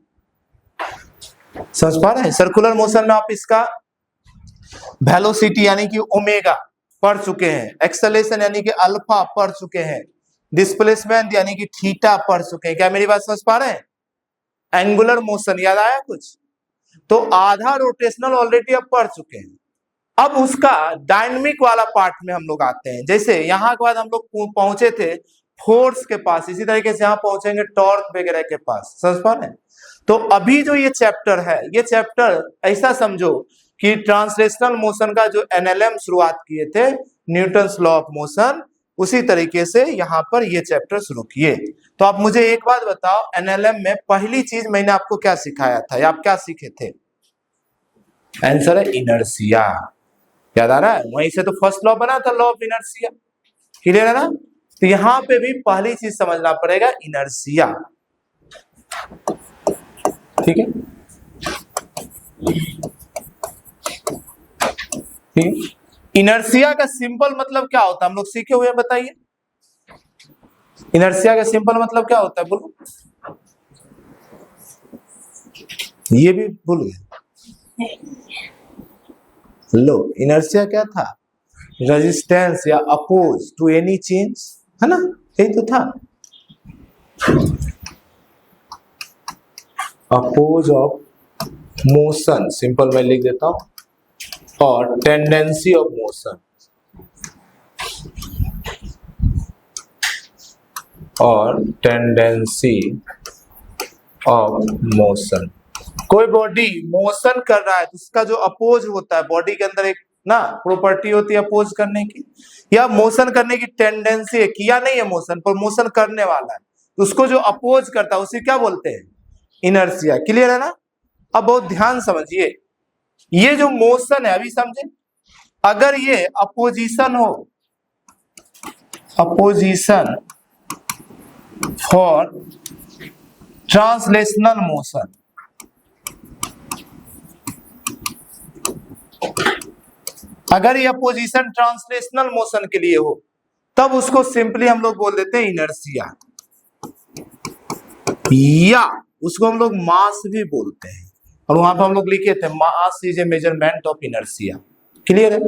A: समझ पा रहे हैं? सर्कुलर मोशन में आप इसका वेलोसिटी यानी कि ओमेगा पढ़ चुके हैं, एक्सेलरेशन यानी कि अल्फा पढ़ चुके हैं, डिस्प्लेसमेंट यानी कि थीटा पढ़ चुके हैं। क्या मेरी बात समझ पा रहे हैं? एंगुलर मोशन याद आया कुछ? तो आधा रोटेशनल ऑलरेडी अब पढ़ चुके हैं। अब उसका डायनामिक वाला पार्ट में हम लोग आते हैं। जैसे यहां के बाद हम लोग पहुंचे थे फोर्स के पास, इसी तरीके से यहां पहुंचेंगे टॉर्क वगैरह के पास। समझ पा रहे हैं? तो अभी जो ये चैप्टर है, ये चैप्टर ऐसा समझो कि ट्रांसलेशनल मोशन का जो NLM शुरुआत किए थे, न्यूटन्स लॉ ऑफ मोशन, उसी तरीके से यहां पर ये चैप्टर शुरू किए। तो आप मुझे एक बात बताओ, NLM में पहली चीज मैंने आपको क्या सिखाया था, या आप क्या सीखे थे? आंसर है इनर्शिया। याद आ रहा है? वहीं से तो फर्स्ट लॉ बना था, लॉ ऑफ इनर्शिया। क्लियर है ना? तो यहां पे भी पहली चीज समझना पड़ेगा, इनर्शिया। ठीक है, इनर्शिया का सिंपल मतलब क्या होता है, हम लोग सीखे हुए हैं, बताइए। इनर्शिया का सिंपल मतलब क्या होता है, बोलो। ये भी भूल गए। लो, इनर्शिया क्या था, रेजिस्टेंस या अपोज टू एनी चेंज, है ना, यही तो था। अपोज ऑफ मोशन, सिंपल मैं लिख देता हूं, और टेंडेंसी ऑफ मोशन, और टेंडेंसी ऑफ मोशन। कोई बॉडी मोशन कर रहा है तो उसका जो अपोज होता है, बॉडी के अंदर एक ना प्रॉपर्टी होती है अपोज करने की, या मोशन करने की टेंडेंसी है, किया नहीं है मोशन पर मोशन करने वाला है, तो उसको जो अपोज करता है उसे क्या बोलते हैं, इनर्शिया। क्लियर है ना। अब बहुत ध्यान समझिए, ये जो मोशन है, अभी समझे, अगर ये अपोजिशन हो, अपोजिशन फॉर ट्रांसलेशनल मोशन, अगर ये पोजीशन ट्रांसलेशनल मोशन के लिए हो, तब उसको सिंपली हम लोग बोल देते हैं इनर्शिया, या उसको हम लोग मास भी बोलते हैं, और वहां पर हम लोग लिखे थे mass is a measurement of inertia. Clear है।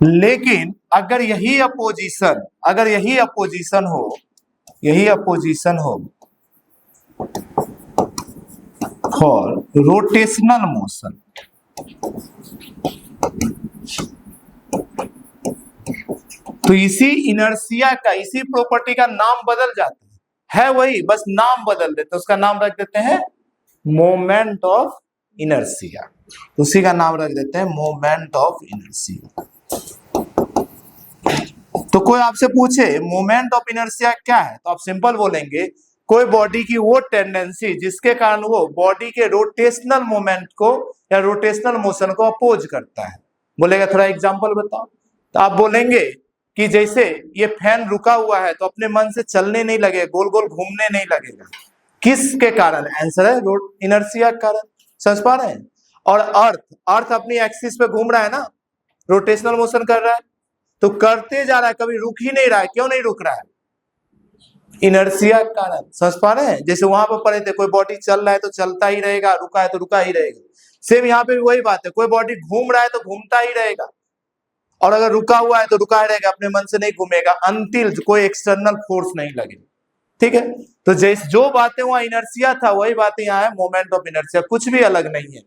A: लेकिन अगर यही अपोजिशन, अगर यही अपोजिशन हो, यही अपोजिशन हो फॉर रोटेशनल मोशन, तो इसी इनर्शिया का, इसी प्रॉपर्टी का नाम बदल जाता है वही, बस नाम बदल देते हैं, उसका नाम रख देते हैं मोमेंट ऑफ इनर्शिया, उसी का नाम रख देते हैं मोमेंट ऑफ इनर्शिया। तो कोई आपसे पूछे मोमेंट ऑफ इनर्शिया क्या है, तो आप सिंपल बोलेंगे कोई बॉडी की वो टेंडेंसी जिसके कारण वो बॉडी के रोटेशनल मोमेंट को या रोटेशनल मोशन को अपोज करता है। बोलेगा थोड़ा एग्जांपल बताओ, तो आप बोलेंगे कि जैसे ये फैन रुका हुआ है तो अपने मन से चलने नहीं लगेगा, गोल गोल घूमने नहीं लगेगा, किसके कारण, आंसर है इनर्शिया के कारण। समझ पा रहे हैं। और अर्थ, अर्थ अपनी एक्सिस पे घूम रहा है ना, रोटेशनल मोशन कर रहा है, तो करते जा रहा है, कभी रुक ही नहीं रहा है। क्यों नहीं रुक रहा है, इनर्शिया के कारण। समझ पा रहे हैं। जैसे वहां पर पढ़े थे, कोई बॉडी चल रहा है तो चलता ही रहेगा, रुका है तो रुका ही रहेगा। सेम यहाँ पे भी वही बात है, कोई बॉडी घूम रहा है तो घूमता ही रहेगा, और अगर रुका हुआ है तो रुका ही रहेगा, अपने मन से नहीं घूमेगा अनटिल कोई एक्सटर्नल फोर्स नहीं लगे। ठीक है। तो जैसे जो बातें वहां इनर्शिया था वही बातें यहाँ है मोमेंट ऑफ इनर्शिया, कुछ भी अलग नहीं है।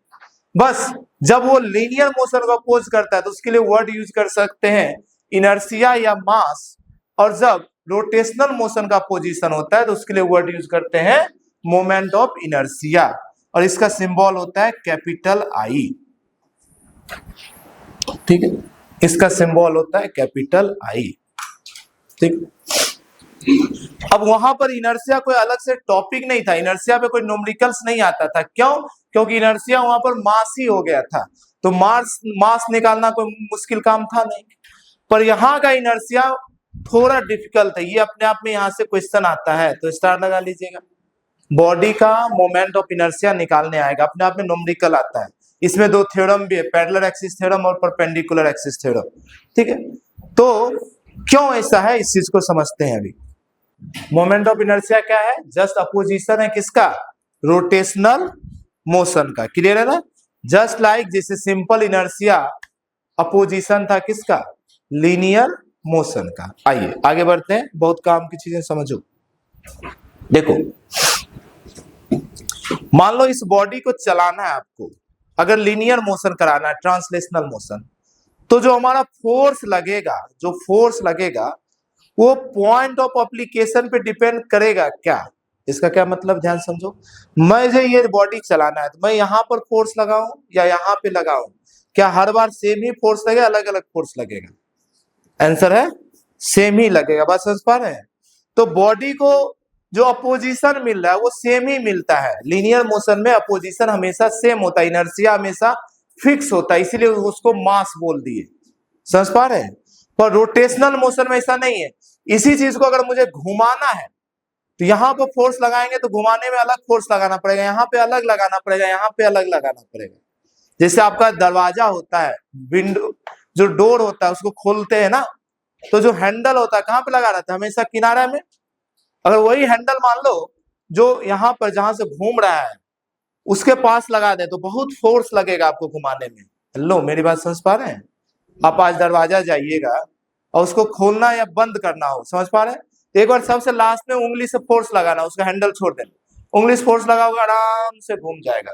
A: बस जब वो लीनियर मोशन को अपोज करता है तो उसके लिए वर्ड यूज कर सकते हैं इनर्शिया या मास, और जब रोटेशनल मोशन का पोजीशन होता है तो उसके लिए वर्ड यूज करते हैं मोमेंट ऑफ इनर्शिया, और इसका सिंबल होता है कैपिटल आई। ठीक है, इसका सिंबल होता है कैपिटल आई। ठीक। अब वहां पर इनर्शिया कोई अलग से टॉपिक नहीं था, इनर्शिया पे कोई न्यूमेरिकल्स नहीं आता था। क्यों? क्योंकि इनर्शिया वहां पर मास ही हो गया था, तो मास निकालना कोई मुश्किल काम था नहीं। पर यहाँ का इनर्शिया थोड़ा डिफिकल्ट है, ये अपने आप में यहाँ से क्वेश्चन आता है, तो स्टार लगा लीजिएगा। बॉडी का मोमेंट ऑफ इनर्शिया निकालने आएगा, अपने आप में न्यूमेरिकल आता है। इसमें दो थ्योरम भी है, पैरेलल एक्सिस थ्योरम और परपेंडिकुलर एक्सिस थ्योरम। ठीक है, तो क्यों ऐसा है इस चीज को समझते हैं अभी। मोमेंट ऑफ इनर्शिया क्या है, जस्ट अपोजिशन है किसका, रोटेशनल मोशन का। क्लियर है ना। जस्ट लाइक जैसे सिंपल इनर्शिया अपोजिशन था किसका, लीनियर मोशन का। आइए आगे बढ़ते हैं, बहुत काम की चीजें समझो। देखो, मान लो इस बॉडी को चलाना है आपको, अगर लीनियर मोशन कराना है, ट्रांसलेशनल मोशन, तो जो हमारा फोर्स लगेगा, जो फोर्स लगेगा वो पॉइंट ऑफ एप्लीकेशन पे डिपेंड करेगा। क्या इसका क्या मतलब, ध्यान समझो। मुझे ये बॉडी चलाना है तो मैं यहाँ पर फोर्स लगाऊं या यहाँ पे लगाऊं, क्या हर बार सेम ही फोर्स लगेगा, अलग अलग फोर्स लगेगा? आंसर है सेम ही लगेगा। बात समझ पा रहे हैं। तो बॉडी को जो अपोजिशन मिल रहा है वो सेम ही मिलता है। लीनियर मोशन में अपोजिशन हमेशा सेम होता है, इनर्शिया हमेशा फिक्स होता है, इसीलिए उसको मास बोल दिए। समझ पा रहे हैं। पर रोटेशनल मोशन में ऐसा नहीं है। इसी चीज को अगर मुझे घुमाना है तो यहाँ पर फोर्स लगाएंगे तो घुमाने में अलग फोर्स लगाना पड़ेगा, यहाँ पे अलग लगाना पड़ेगा, यहाँ पे अलग लगाना पड़ेगा। जैसे आपका दरवाजा होता है, विंडो जो डोर होता है उसको खोलते हैं ना, तो जो हैंडल होता है कहाँ पे लगा रहता है, हमेशा किनारे में। अगर वही हैंडल मान लो जो यहाँ पर जहां से घूम रहा है उसके पास लगा दे तो बहुत फोर्स लगेगा आपको घुमाने में। लो मेरी बात समझ पा रहे हैं? आप आज दरवाजा जाइएगा और उसको खोलना या बंद करना हो, समझ पा रहे हैं? तो एक बार सबसे लास्ट में उंगली से फोर्स लगाना, उसका हैंडल छोड़ देना, उंगली से फोर्स लगाओगे आराम से घूम जाएगा।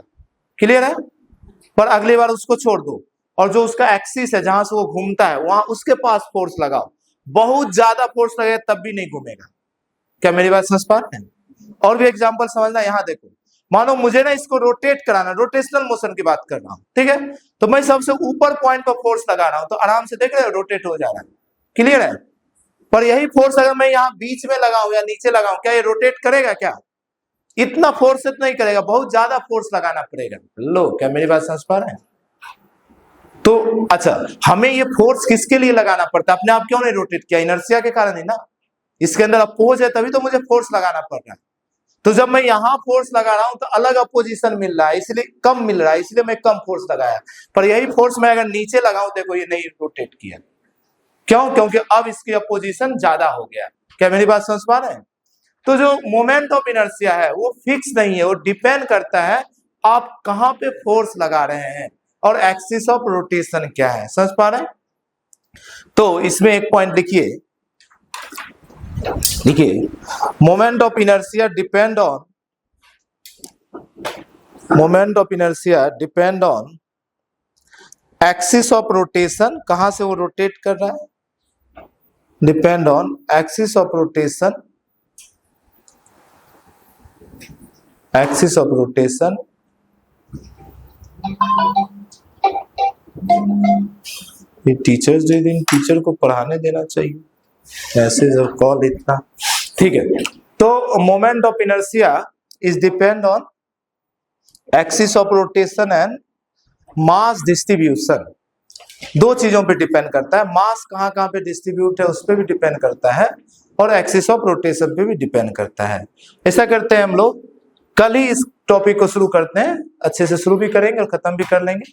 A: क्लियर है? पर अगली बार उसको छोड़ दो और जो उसका एक्सिस है जहां से वो घूमता है वहां उसके पास फोर्स लगाओ, बहुत ज्यादा फोर्स लगेगा तब भी नहीं घूमेगा। क्या मेरी बात समझ पा रहे हैं? और भी एग्जांपल समझना, यहाँ देखो, मानो मुझे ना इसको रोटेट कराना, रोटेशनल मोशन की बात कर रहा हूं, ठीक है? तो मैं सबसे ऊपर पॉइंट पर फोर्स लगा रहा हूं तो आराम से देख रहे हो रोटेट हो जा रहा है। क्लियर है? पर यही फोर्स अगर मैं यहाँ बीच में लगाऊं या नीचे लगाऊं, क्या ये रोटेट करेगा? क्या इतना फोर्स नहीं करेगा, बहुत ज्यादा फोर्स लगाना पड़ेगा। लो क्या मेरी बात समझ पा रहे हैं? तो अच्छा, हमें ये फोर्स किसके लिए लगाना पड़ता है? अपने आप क्यों नहीं रोटेट किया? इनर्शिया के कारण ही ना, इसके अंदर अपोज है तभी तो मुझे फोर्स लगाना पड़ रहा है। तो जब मैं यहाँ फोर्स लगा रहा हूं तो अलग अपोजिशन मिल रहा है, इसलिए कम मिल रहा है, इसलिए मैं कम फोर्स लगाया। पर यही फोर्स मैं अगर नीचे लगाऊं, देखो ये नहीं रोटेट किया। क्यों? क्योंकि अब इसकी अपोजिशन ज्यादा हो गया। क्या मेरी बात समझ पा रहे हैं? तो जो मोमेंट ऑफ इनर्शिया है वो फिक्स नहीं है, वो डिपेंड करता है आप कहां पे फोर्स लगा रहे हैं और एक्सिस ऑफ रोटेशन क्या है। समझ पा रहे हैं? तो इसमें एक पॉइंट लिखिए, देखिए, moment of inertia depend on axis of rotation. कहां से वो रोटेट कर रहा है? Depend on axis of rotation, ये टीचर्स डे दिन टीचर को पढ़ाने देना चाहिए, ऐसे जब कॉल इतना। ठीक है, तो moment of inertia is depend on axis of rotation and mass distribution. दो चीजों पे डिपेंड करता है, मास कहां कहां पे डिस्ट्रीब्यूट है उस पर भी डिपेंड करता है और एक्सिस ऑफ रोटेशन पे भी डिपेंड करता है। ऐसा करते हैं हम लोग, कल ही इस टॉपिक को शुरू करते हैं, अच्छे से शुरू भी करेंगे और खत्म भी कर लेंगे।